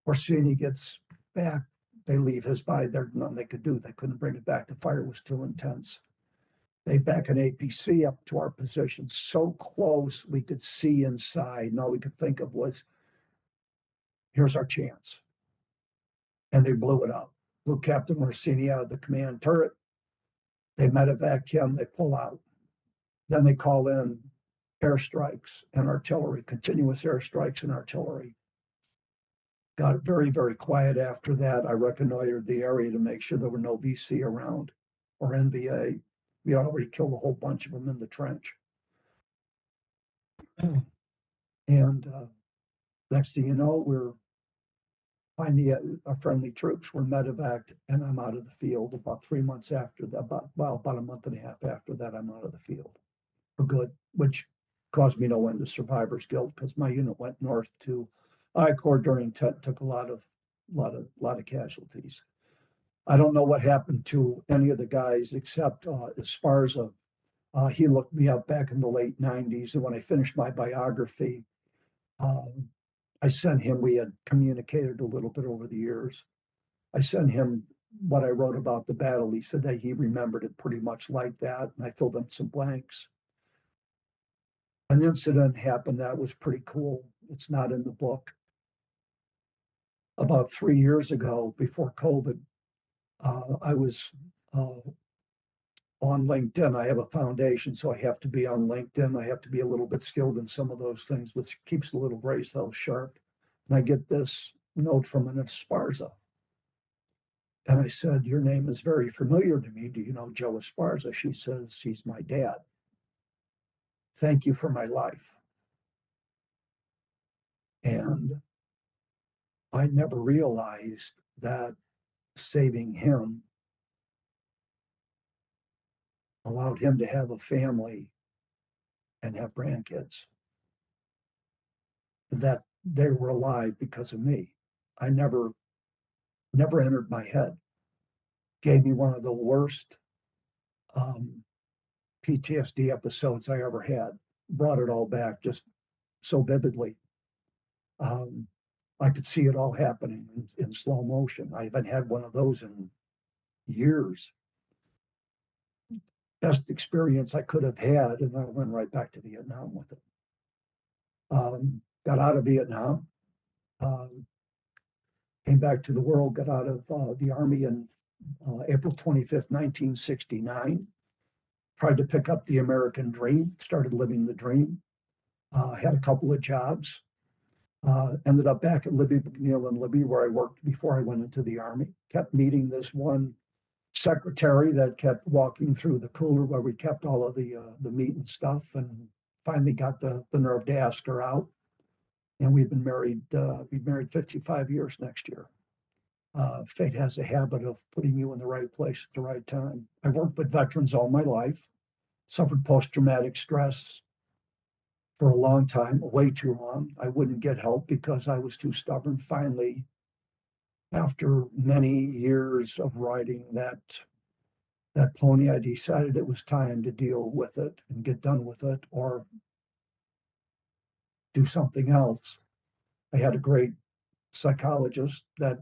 Orsini gets back. They leave his body. There's nothing they could do. They couldn't bring it back. The fire was too intense. They back an APC up to our position, so close we could see inside. And all we could think of was, here's our chance. And they blew it up. Blew Captain Orsini out of the command turret. They medevac him. They pull out. Then they call in airstrikes and artillery, continuous airstrikes and artillery. Got very, very quiet after that. I reconnoitered the area to make sure there were no VC around or NVA. We had already killed a whole bunch of them in the trench. And next thing you know, we're finding our friendly troops were medevaced, and I'm out of the field about 3 months after that. About a month and a half after that, I'm out of the field for good, which caused me no end of survivor's guilt because my unit went north to I Corps during took a lot of casualties. I don't know what happened to any of the guys except Esparza. He looked me up back in the late 90s, and when I finished my biography, I sent him, we had communicated a little bit over the years. I sent him what I wrote about the battle. He said that he remembered it pretty much like that, and I filled in some blanks. An incident happened that was pretty cool. It's not in the book. About 3 years ago, before COVID, I was on LinkedIn. I have a foundation, so I have to be on LinkedIn. I have to be a little bit skilled in some of those things, which keeps the little brain cells sharp. And I get this note from an Esparza. And I said, your name is very familiar to me. Do you know Joe Esparza? She says, he's my dad. Thank you for my life. And I never realized that saving him allowed him to have a family and have grandkids, that they were alive because of me. I never entered my head. Gave me one of the worst PTSD episodes I ever had. Brought it all back just so vividly. I could see it all happening in slow motion. I haven't had one of those in years. Best experience I could have had, and I went right back to Vietnam with it. Got out of Vietnam, came back to the world, got out of the Army in April 25th, 1969. Tried to pick up the American dream, started living the dream, had a couple of jobs, ended up back at Libby McNeil in Libby, where I worked before I went into the Army. Kept meeting this one secretary that kept walking through the cooler where we kept all of the meat and stuff. And finally got the nerve to ask her out. And we've been married, 55 years next year. Fate has a habit of putting you in the right place at the right time. I've worked with veterans all my life, suffered post-traumatic stress for a long time, way too long. I wouldn't get help because I was too stubborn. Finally, after many years of riding that pony, I decided it was time to deal with it and get done with it or do something else. I had a great psychologist that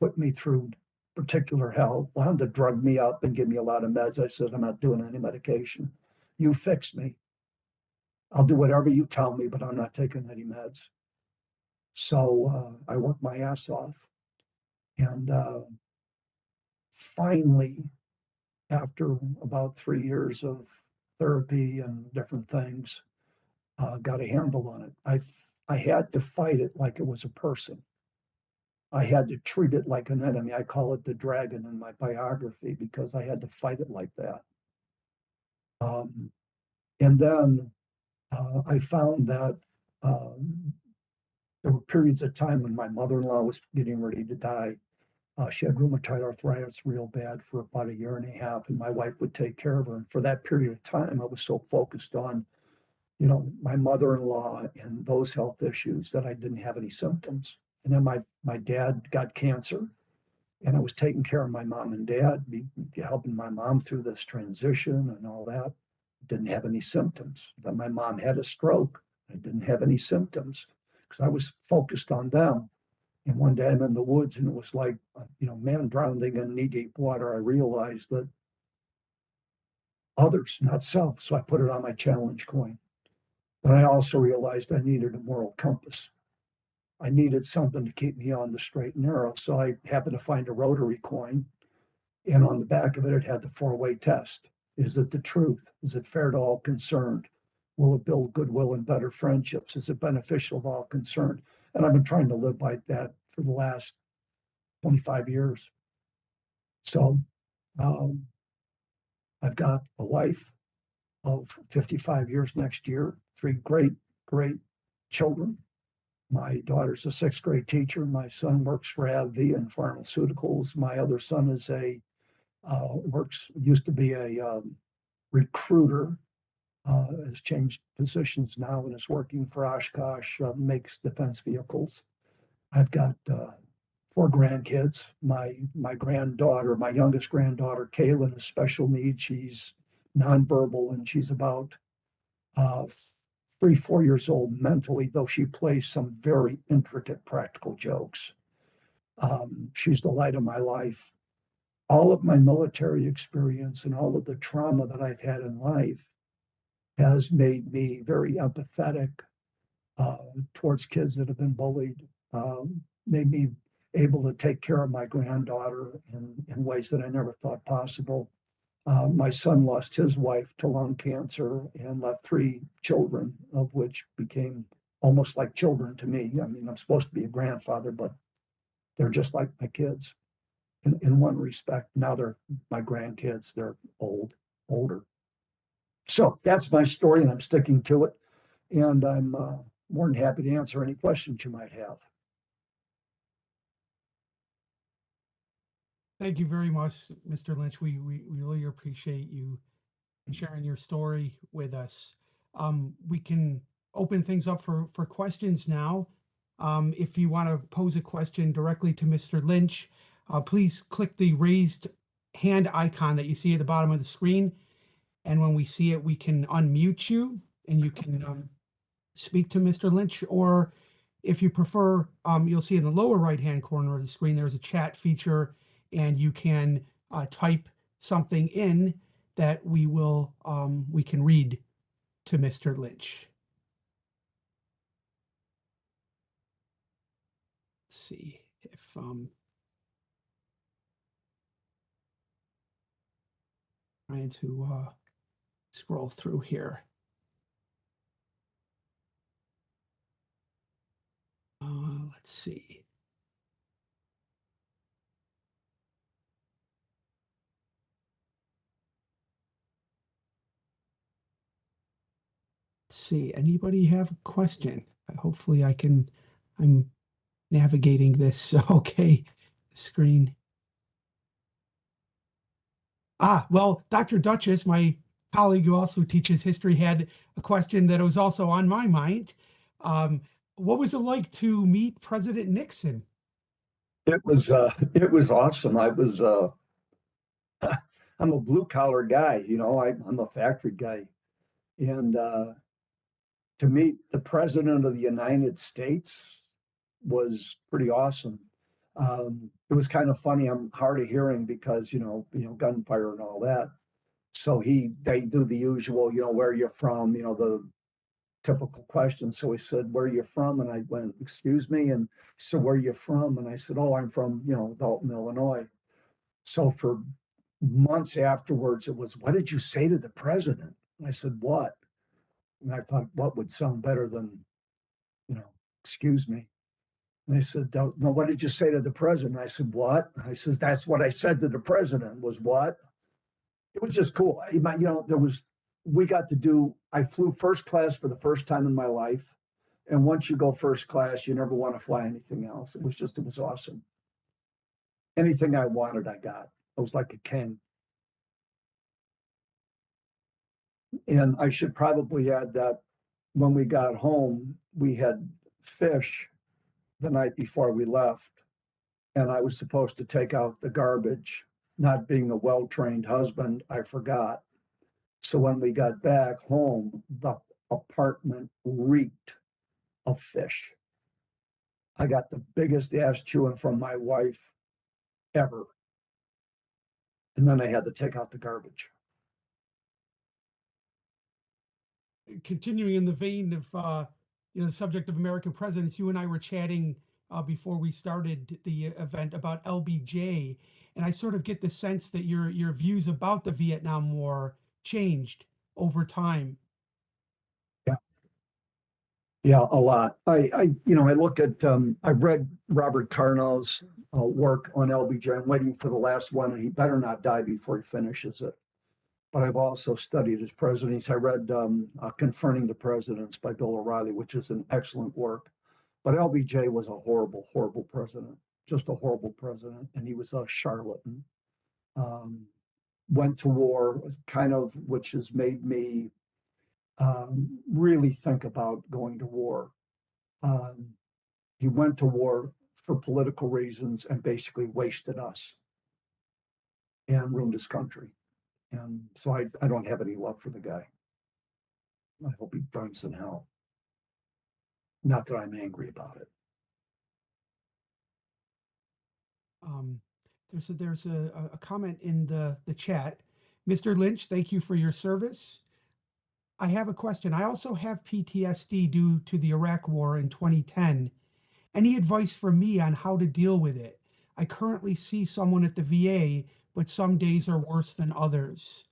put me through particular hell, wanted to drug me up and give me a lot of meds. I said, I'm not doing any medication. You fix me. I'll do whatever you tell me, but I'm not taking any meds. So I worked my ass off. And finally, after about 3 years of therapy and different things, got a handle on it. I had to fight it like it was a person. I had to treat it like an enemy. I call it the dragon in my biography because I had to fight it like that. And then I found that there were periods of time when my mother-in-law was getting ready to die. She had rheumatoid arthritis real bad for about 1.5 years, and my wife would take care of her. And for that period of time, I was so focused on, my mother-in-law and those health issues that I didn't have any symptoms. And then my dad got cancer, and I was taking care of my mom and dad, helping my mom through this transition and all that. Didn't have any symptoms. Then my mom had a stroke. I didn't have any symptoms because I was focused on them. And one day I'm in the woods and it was like, man drowning in knee-deep water. I realized that others, not self. So I put it on my challenge coin. But I also realized I needed a moral compass. I needed something to keep me on the straight and narrow. So I happened to find a rotary coin. And on the back of it, it had the 4-way test. Is it the truth? Is it fair to all concerned? Will it build goodwill and better friendships? Is it beneficial to all concerned? And I've been trying to live by that for the last 25 years. So I've got a wife of 55 years next year, 3 great, great children. My daughter's a 6th-grade teacher. My son works for AbbVie in pharmaceuticals. My other son is used to be a recruiter, has changed positions now and is working for Oshkosh, makes defense vehicles. I've got 4 grandkids. My granddaughter, my youngest granddaughter, Kaylin, is special needs. She's nonverbal and she's about 3-4 years old mentally, though she plays some very intricate practical jokes. She's the light of my life. All of my military experience and all of the trauma that I've had in life has made me very empathetic towards kids that have been bullied, made me able to take care of my granddaughter in ways that I never thought possible. My son lost his wife to lung cancer and left 3 children, of which became almost like children to me. I mean, I'm supposed to be a grandfather, but they're just like my kids in one respect. Now they're my grandkids. They're older. So that's my story, and I'm sticking to it. And I'm more than happy to answer any questions you might have. Thank you very much, Mr. Lynch. We really appreciate you sharing your story with us. We can open things up for questions now. If you want to pose a question directly to Mr. Lynch, please click the raised hand icon that you see at the bottom of the screen. And when we see it, we can unmute you and you can speak to Mr. Lynch. Or if you prefer, you'll see in the lower right-hand corner of the screen, there's a chat feature and you can type something in that we can read to Mr. Lynch. Let's see if trying to scroll through here. Let's see. see. Anybody have a question? Hopefully I'm navigating this. Okay, screen. Well, Dr. Duchess, my colleague who also teaches history, had a question that was also on my mind. What was it like to meet President Nixon? It was awesome. I'm a blue collar guy, I'm a factory guy. And to meet the President of the United States was pretty awesome. It was kind of funny. I'm hard of hearing because, gunfire and all that. So they do the usual, where you're from, the typical question. So he said, "Where are you from?" And I went, "Excuse me." And he said, "Where are you from?" And I said, "Oh, I'm from, Dalton, Illinois." So for months afterwards, it was, "What did you say to the president?" And I said, "What?" And I thought, what would sound better than, you know, "Excuse me." And I said, "No, what did you say to the president?" And I said, "What?" And I says, "That's what I said to the president was what?" It was just cool. I flew first class for the first time in my life. And once you go first class, you never want to fly anything else. It was awesome. Anything I wanted, I got. I was like a king. And I should probably add that when we got home, we had fish the night before we left. And I was supposed to take out the garbage. Not being a well-trained husband, I forgot. So when we got back home, the apartment reeked of fish. I got the biggest ass chewing from my wife ever. And then I had to take out the garbage. Continuing in the vein of the subject of American presidents, you and I were chatting before we started the event about LBJ, and I sort of get the sense that your views about the Vietnam War changed over time. Yeah, yeah, a lot. I look at I've read Robert Carnell's work on LBJ. I'm waiting for the last one, and he better not die before he finishes it. But I've also studied his presidents. I read Confronting the Presidents by Bill O'Reilly, which is an excellent work. But LBJ was a horrible, horrible president, just a horrible president. And he was a charlatan. Um, Went to war, which has made me really think about going to war. Um, he went to war for political reasons and basically wasted us and ruined his country. And so I don't have any love for the guy. I hope he burns in hell. Not that I'm angry about it. Um, there's a comment in the chat. Mr. Lynch, thank you for your service. I have a question. I also have PTSD due to the Iraq War in 2010. Any advice for me on how to deal with it? I currently see someone at the VA, but some days are worse than others.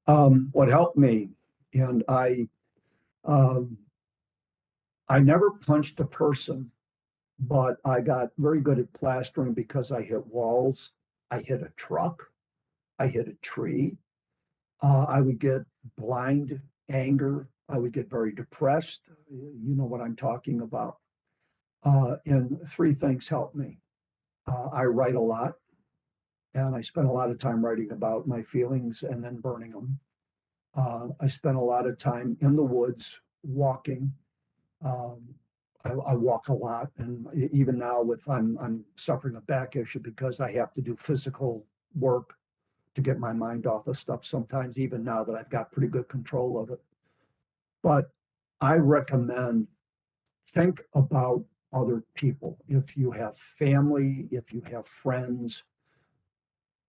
What helped me, and um, I never punched a person, but I got very good at plastering because I hit walls, I hit a truck, I hit a tree. I would get blind anger. I would get very depressed. You know what I'm talking about. And three things helped me. I write a lot, and I spend a lot of time writing about my feelings and then burning them. I spend a lot of time in the woods walking. Um, I walk a lot, and even now, I'm suffering a back issue because I have to do physical work to get my mind off of stuff sometimes, even now that I've got pretty good control of it. But I recommend think about other people. If you have family, if you have friends,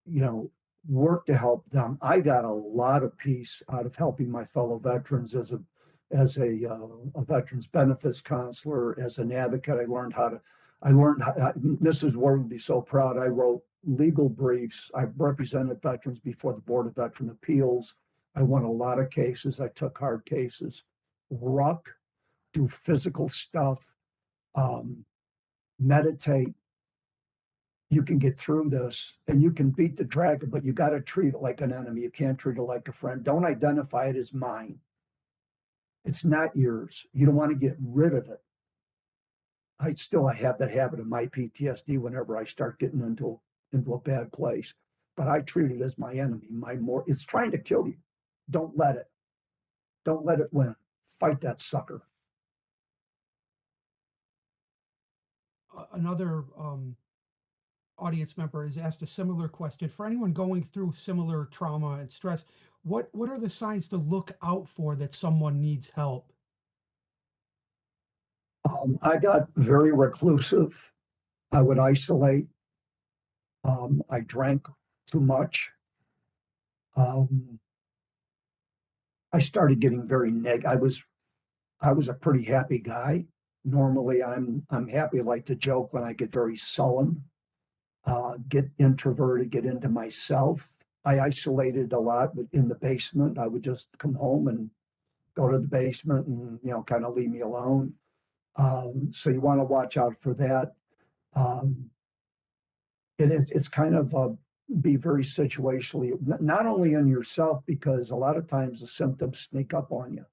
you know, work to help them. I got a lot of peace out of helping my fellow veterans as a veterans benefits counselor, as an advocate. Mrs. Ward would be so proud. I wrote legal briefs. I represented veterans before the Board of Veteran Appeals. I won a lot of cases. I took hard cases. Ruck, do physical stuff, meditate. You can get through this and you can beat the dragon, but you got to treat it like an enemy. You can't treat it like a friend. Don't identify it as mine. It's not yours. You don't want to get rid of it. I have that habit of my PTSD whenever I start getting into a bad place. But I treat it as my enemy. It's trying to kill you. Don't let it. Don't let it win. Fight that sucker. Another audience member has asked a similar question. For anyone going through similar trauma and stress, what are the signs to look out for that someone needs help? I got very reclusive. I would isolate. I drank too much. Um, I started getting very I was a pretty happy guy. Normally, I'm happy. I like to joke when I get very sullen, get introverted, get into myself. I isolated a lot in the basement. I would just come home and go to the basement and kind of leave me alone. So you want to watch out for that. Um, it's kind of be very situationally, not only in yourself, because a lot of times the symptoms sneak up on you.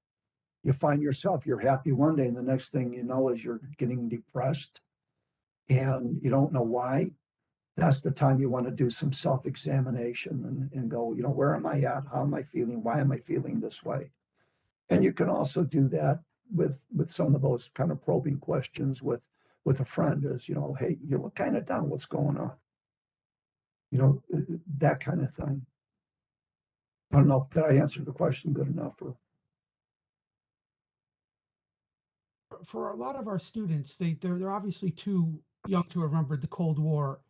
You find yourself, you're happy one day, and the next thing you know is you're getting depressed and you don't know why. That's the time you want to do some self-examination and go, where am I at? How am I feeling? Why am I feeling this way? And you can also do that with some of those kind of probing questions with a friend is, hey, you look kind of down. What's going on? That kind of thing. I don't know, did I answer the question good enough? Or For a lot of our students, they're obviously too young to have remembered the Cold War,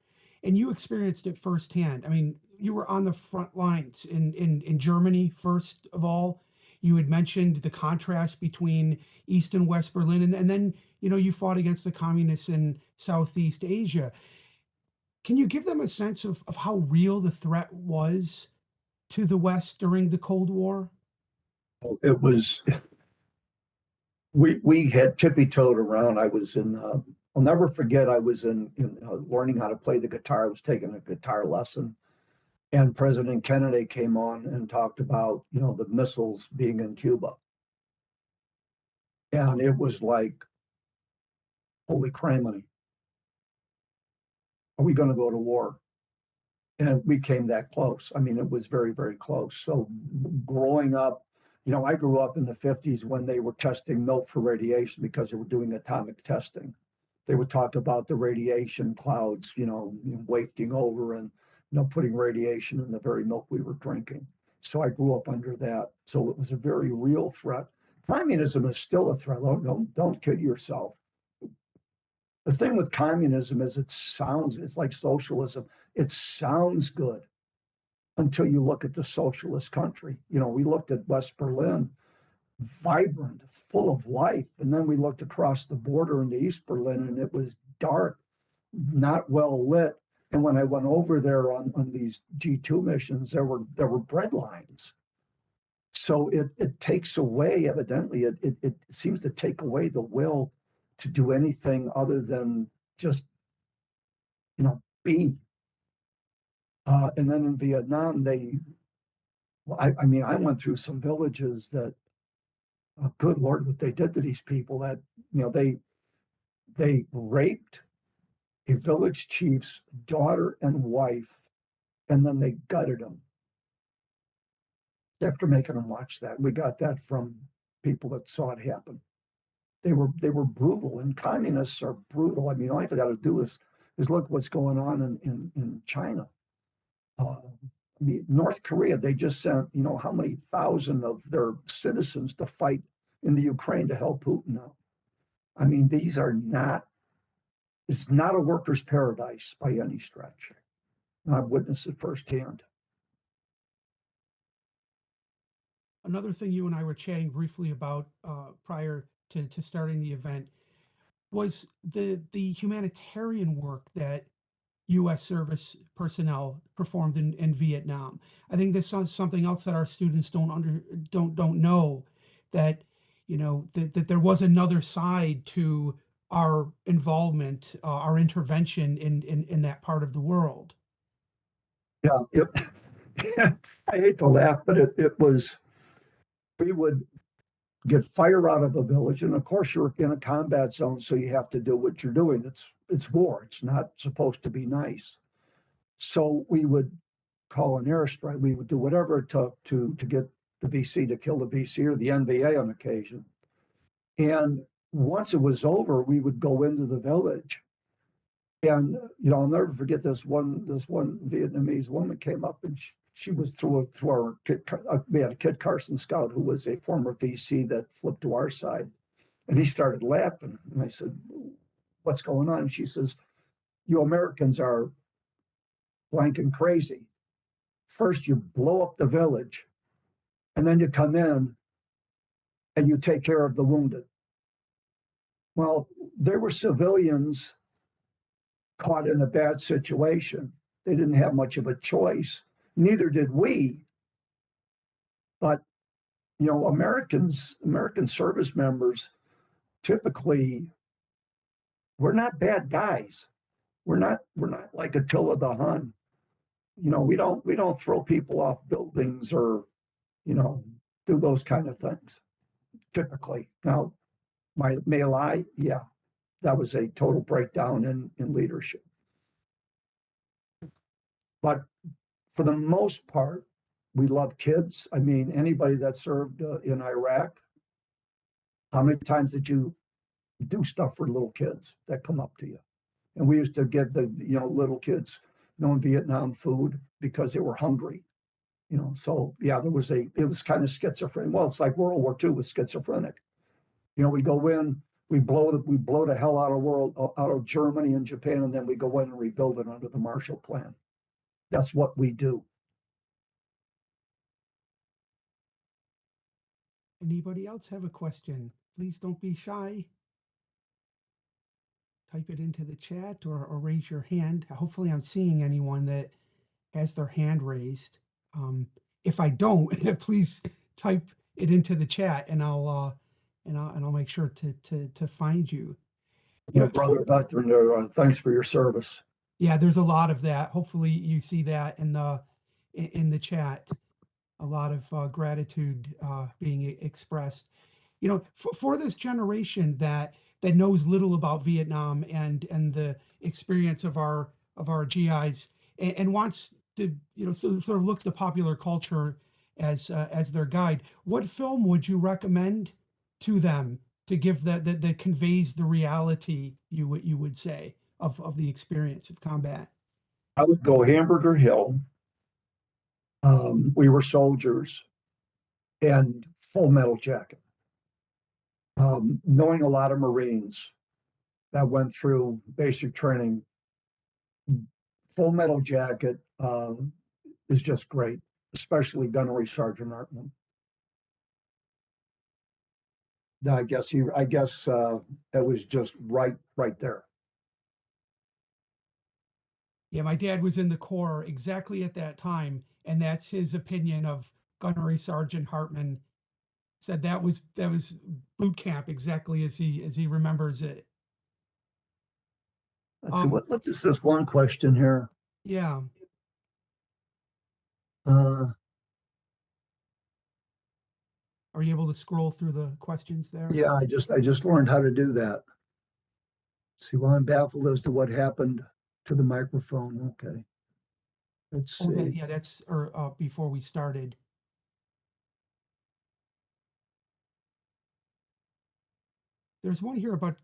and you experienced it firsthand. I mean, you were on the front lines in Germany, first of all. You had mentioned the contrast between East and West Berlin, and then you fought against the communists in Southeast Asia. Can you give them a sense of how real the threat was to the West during the Cold War? it was we had tippy-toed around. I'll never forget, I was in learning how to play the guitar. I was taking a guitar lesson, and President Kennedy came on and talked about, the missiles being in Cuba. And it was like, holy criminy, are we going to go to war? And we came that close. I mean, it was very, very close. So growing up, I grew up in the 50s when they were testing milk for radiation because they were doing atomic testing. They would talk about the radiation clouds, wafting over and, putting radiation in the very milk we were drinking. So I grew up under that. So it was a very real threat. Communism is still a threat. Don't kid yourself. The thing with communism is it's like socialism. It sounds good until you look at the socialist country. We looked at West Berlin, vibrant, full of life. And then we looked across the border into East Berlin and it was dark, not well lit. And when I went over there on these G2 missions, there were bread lines. So it takes away, evidently, it seems to take away the will to do anything other than just, be. And then in Vietnam, I mean, I went through some villages that, good Lord, what they did to these people, that, they raped a village chief's daughter and wife, and then they gutted them after making them watch that. We got that from people that saw it happen. They were brutal, and communists are brutal. I mean, all you've got to do is look what's going on in China. I mean, North Korea, they just sent, how many thousand of their citizens to fight in the Ukraine to help Putin out. I mean, it's not a worker's paradise by any stretch. And I've witnessed it firsthand. Another thing you and I were chatting briefly about prior to starting the event was the humanitarian work that U.S. service personnel performed in Vietnam. I think this is something else that our students don't know, that that there was another side to our involvement, our intervention in that part of the world. Yeah, I hate to laugh, but it was, we would get fire out of a village, and of course you're in a combat zone, so you have to do what you're doing. It's war. It's not supposed to be nice. So we would call an airstrike. We would do whatever it took to get the VC, to kill the VC or the NVA on occasion. And once it was over, we would go into the village. And I'll never forget this one Vietnamese woman came up, and she was through our kid. We had a Kid Carson scout who was a former VC that flipped to our side, and he started laughing. And I said, "What's going on?" And she says, "You Americans are blank and crazy. First, you blow up the village, and then you come in and you take care of the wounded." Well, there were civilians caught in a bad situation. They didn't have much of a choice. Neither did we. But, American service members, typically, we're not bad guys. We're not like Attila the Hun. We don't throw people off buildings or, do those kind of things, typically. Now, may I lie? Yeah, that was a total breakdown in leadership. But for the most part, we love kids. I mean, anybody that served in Iraq, how many times did you do stuff for little kids that come up to you? And we used to give the little kids in Vietnam food because they were hungry. So yeah, it was kind of schizophrenic. Well, it's like World War II with schizophrenic. We go in, we blow the hell out of Germany and Japan, and then we go in and rebuild it under the Marshall Plan. That's what we do. Anybody else have a question? Please don't be shy. Type it into the chat or raise your hand. Hopefully I'm seeing anyone that has their hand raised. If I don't, please type it into the chat and I'll make sure to find you. Brother veteran, thanks for your service. Yeah, there's a lot of that. Hopefully you see that in the chat. A lot of gratitude being expressed. For this generation that knows little about Vietnam and the experience of our GIs and wants to sort of looks to popular culture as their guide, what film would you recommend to them to give that conveys the reality, you would say, of the experience of combat? I would go Hamburger Hill. We Were Soldiers, and Full Metal Jacket. Knowing a lot of Marines that went through basic training, Full Metal Jacket is just great, especially Gunnery Sergeant Hartman. I guess that was just right there. Yeah, my dad was in the Corps exactly at that time, and that's his opinion of Gunnery Sergeant Hartman. Said that was boot camp exactly as he remembers it. Let's see, what is this one question here? Yeah. Uh, Are you able to scroll through the questions there? yeah, I just learned how to do that. See, well, I'm baffled as to what happened to the microphone. Okay. Let's see. Yeah, that's before we started. There's one here about,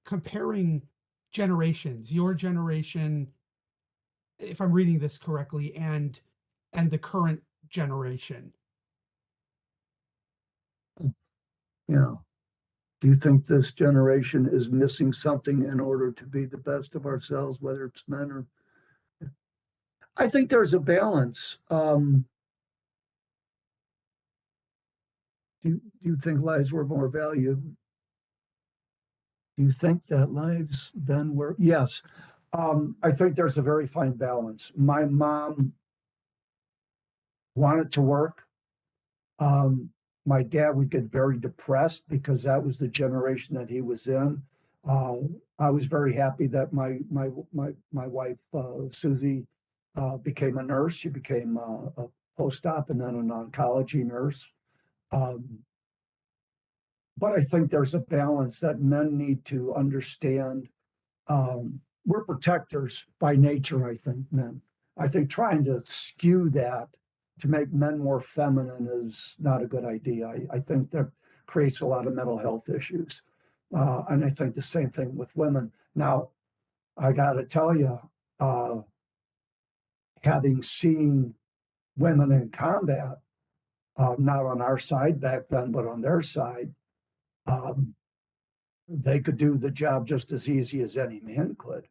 comparing generations, your generation, if I'm reading this correctly, and the current generation. Yeah. Do you think this generation is missing something in order to be the best of ourselves, whether it's men or? I think there's a balance. Do you think lives were more valued? Do you think that lives then were? Yes. I think there's a very fine balance. My mom wanted to work. My dad would get very depressed because that was the generation that he was in. I was very happy that my wife Susie became a nurse. She became a post-op and then an oncology nurse. but I think there's a balance that men need to understand. We're protectors by nature, I think, men. I think trying to skew that to make men more feminine is not a good idea. I think that creates a lot of mental health issues. And I think the same thing with women. Now, I got to tell you, uh, having seen women in combat, not on our side back then, but on their side, um, they could do the job just as easy as any man could.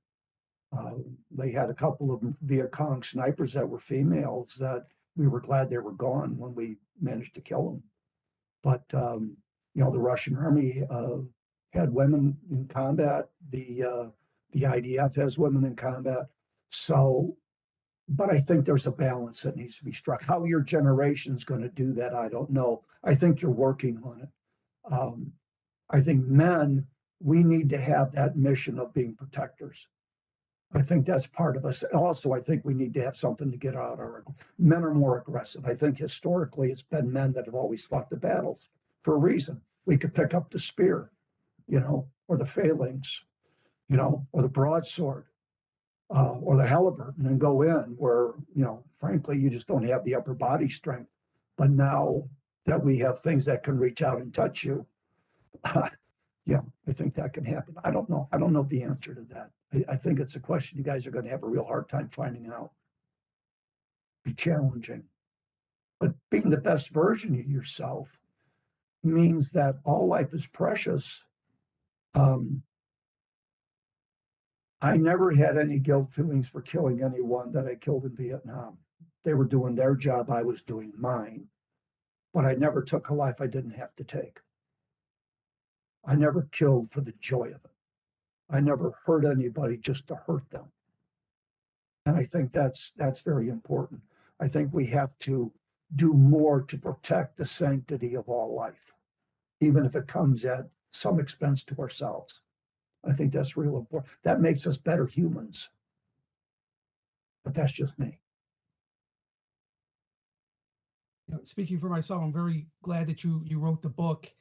Uh, they had a couple of Viet Cong snipers that were females that we were glad they were gone when we managed to kill them. But the Russian army had women in combat. The IDF has women in combat. So, but I think there's a balance that needs to be struck. How your generation's going to do that, I don't know. I think you're working on it. I think men, we need to have that mission of being protectors. I think that's part of us. Also, I think we need to have something to get out our men are more aggressive. I think historically it's been men that have always fought the battles for a reason. We could pick up the spear, or the phalanx, or the broadsword, or the halberd and go in where, frankly, you just don't have the upper body strength. But now that we have things that can reach out and touch you, yeah, I think that can happen. I don't know. I don't know the answer to that. I think it's a question you guys are going to have a real hard time finding out. Be challenging. But being the best version of yourself means that all life is precious. I never had any guilt feelings for killing anyone that I killed in Vietnam. They were doing their job, I was doing mine. But I never took a life I didn't have to take. I never killed for the joy of it. I never hurt anybody just to hurt them. And I think that's very important. I think we have to do more to protect the sanctity of all life, even if it comes at some expense to ourselves. I think that's real important. That makes us better humans. But that's just me. Speaking for myself, I'm very glad that you wrote the book.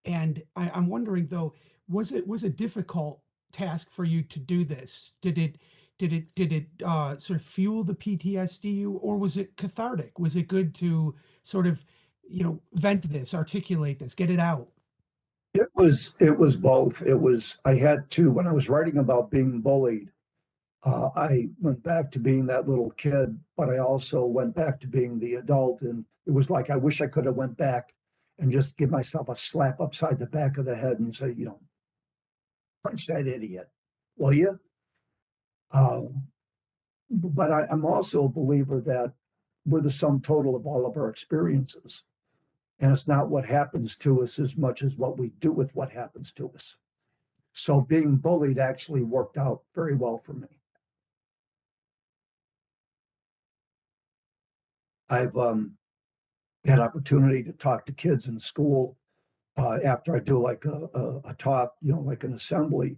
And I'm wondering though, was it difficult task for you to do this? Did it sort of fuel the PTSD, or was it cathartic? Was it good to sort of, vent this, articulate this, get it out? It was both. I had to, when I was writing about being bullied, I went back to being that little kid, but I also went back to being the adult. And it was like, I wish I could have went back and just give myself a slap upside the back of the head and say, punch that idiot, will you? But I'm also a believer that we're the sum total of all of our experiences. And it's not what happens to us as much as what we do with what happens to us. So being bullied actually worked out very well for me. I've had opportunity to talk to kids in school after I do like a talk, like an assembly.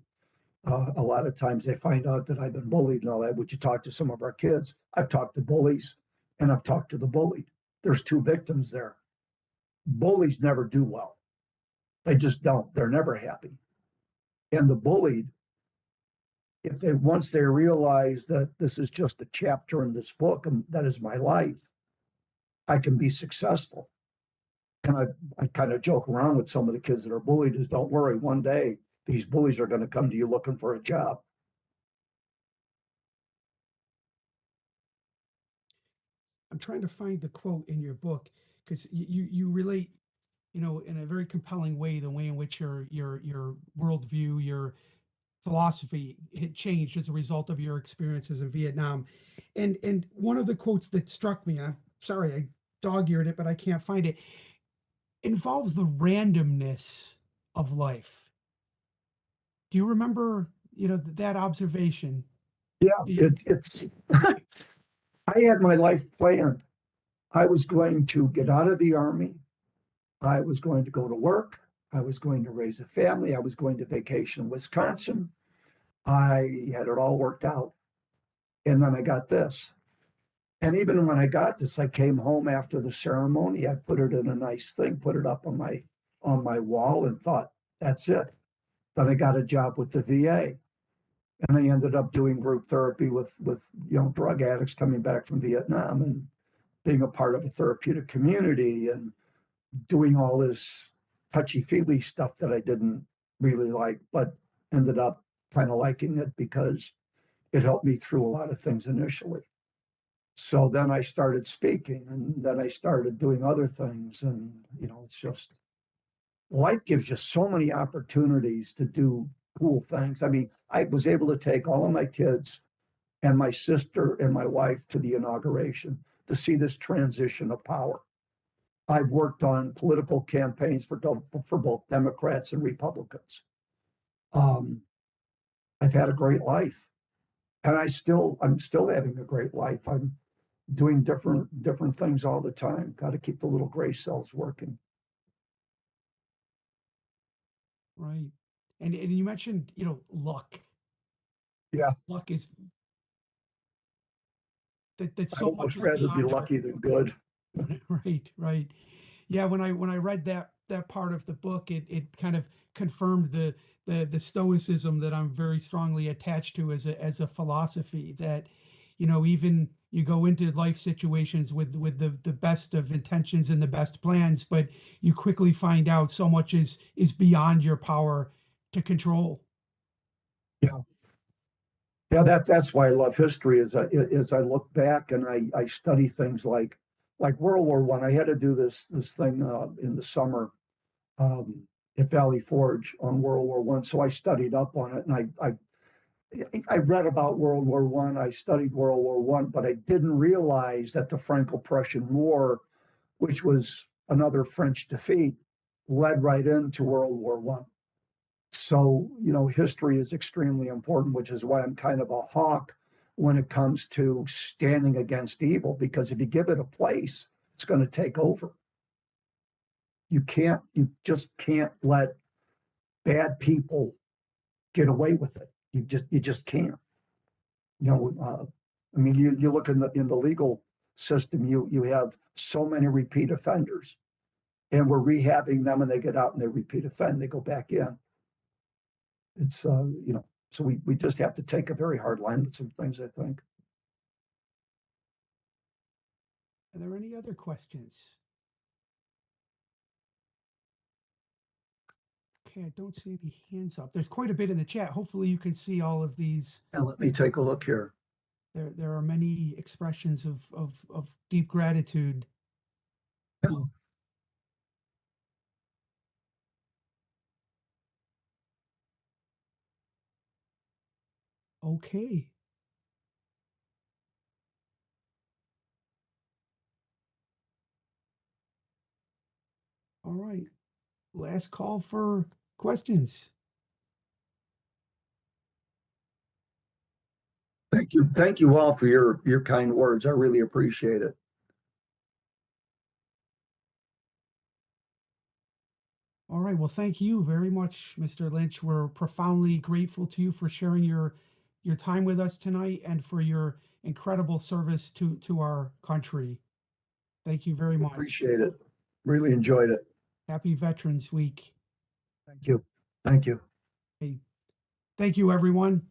A lot of times they find out that I've been bullied and all that. Would you talk to some of our kids? I've talked to bullies and I've talked to the bullied. There's two victims there. Bullies never do well. They just don't. They're never happy. And the bullied, if they once they realize that this is just a chapter in this book and that is my life, I can be successful. And I kind of joke around with some of the kids that are bullied is don't worry, one day these bullies are going to come to you looking for a job. I'm trying to find the quote in your book because you relate, in a very compelling way, the way in which your worldview, your philosophy had changed as a result of your experiences in Vietnam. And one of the quotes that struck me, and I'm sorry, I dog-eared it, but I can't find it, involves the randomness of life. Do you remember, that observation? Yeah, it's I had my life planned. I was going to get out of the army. I was going to go to work. I was going to raise a family. I was going to vacation in Wisconsin. I had it all worked out. And then I got this. And even when I got this, I came home after the ceremony. I put it in a nice thing, put it up on my on my wall and thought, that's it. Then I got a job with the VA. And I ended up doing group therapy with drug addicts coming back from Vietnam and being a part of a therapeutic community and doing all this touchy-feely stuff that I didn't really like, but ended up kind of liking it because it helped me through a lot of things initially. So then I started speaking, and then I started doing other things. And, it's just, life gives you so many opportunities to do cool things. I mean, I was able to take all of my kids and my sister and my wife to the inauguration to see this transition of power. I've worked on political campaigns for both Democrats and Republicans. I've had a great life, and I'm still having a great life. I'm doing different things all the time. Got to keep the little gray cells working. Right. And you mentioned, luck. Yeah, Luck is that I'd so much almost is rather be beyond lucky than good. right, right. Yeah, when I read that part of the book, it kind of confirmed the stoicism that I'm very strongly attached to as a philosophy, that even you go into life situations with the best of intentions and the best plans, but you quickly find out so much is beyond your power to control. Yeah, yeah. That's why I love history. As I look back and I study things like World War I. I had to do this thing in the summer at Valley Forge on World War One. So I studied up on it, and I read about World War One. I studied World War One, but I didn't realize that the Franco-Prussian War, which was another French defeat, led right into World War One. So, history is extremely important, which is why I'm kind of a hawk when it comes to standing against evil, because if you give it a place, it's going to take over. You just can't let bad people get away with it. You just can't. I mean, you look in the legal system, you have so many repeat offenders, and we're rehabbing them, and they get out and they repeat offend, they go back in. It's so we just have to take a very hard line with some things, I think. Are there any other questions? Okay, I don't see any hands up. There's quite a bit in the chat. Hopefully you can see all of these. And let me take a look here. There are many expressions of deep gratitude. Okay. All right. Last call for questions. Thank you all for your kind words. I really appreciate it. All right. Well, thank you very much, Mr. Lynch. We're profoundly grateful to you for sharing your time with us tonight and for your incredible service to our country. Thank you very much. Appreciate it. Really enjoyed it. Happy Veterans Week. Thank you. Thank you. Hey, thank you, everyone.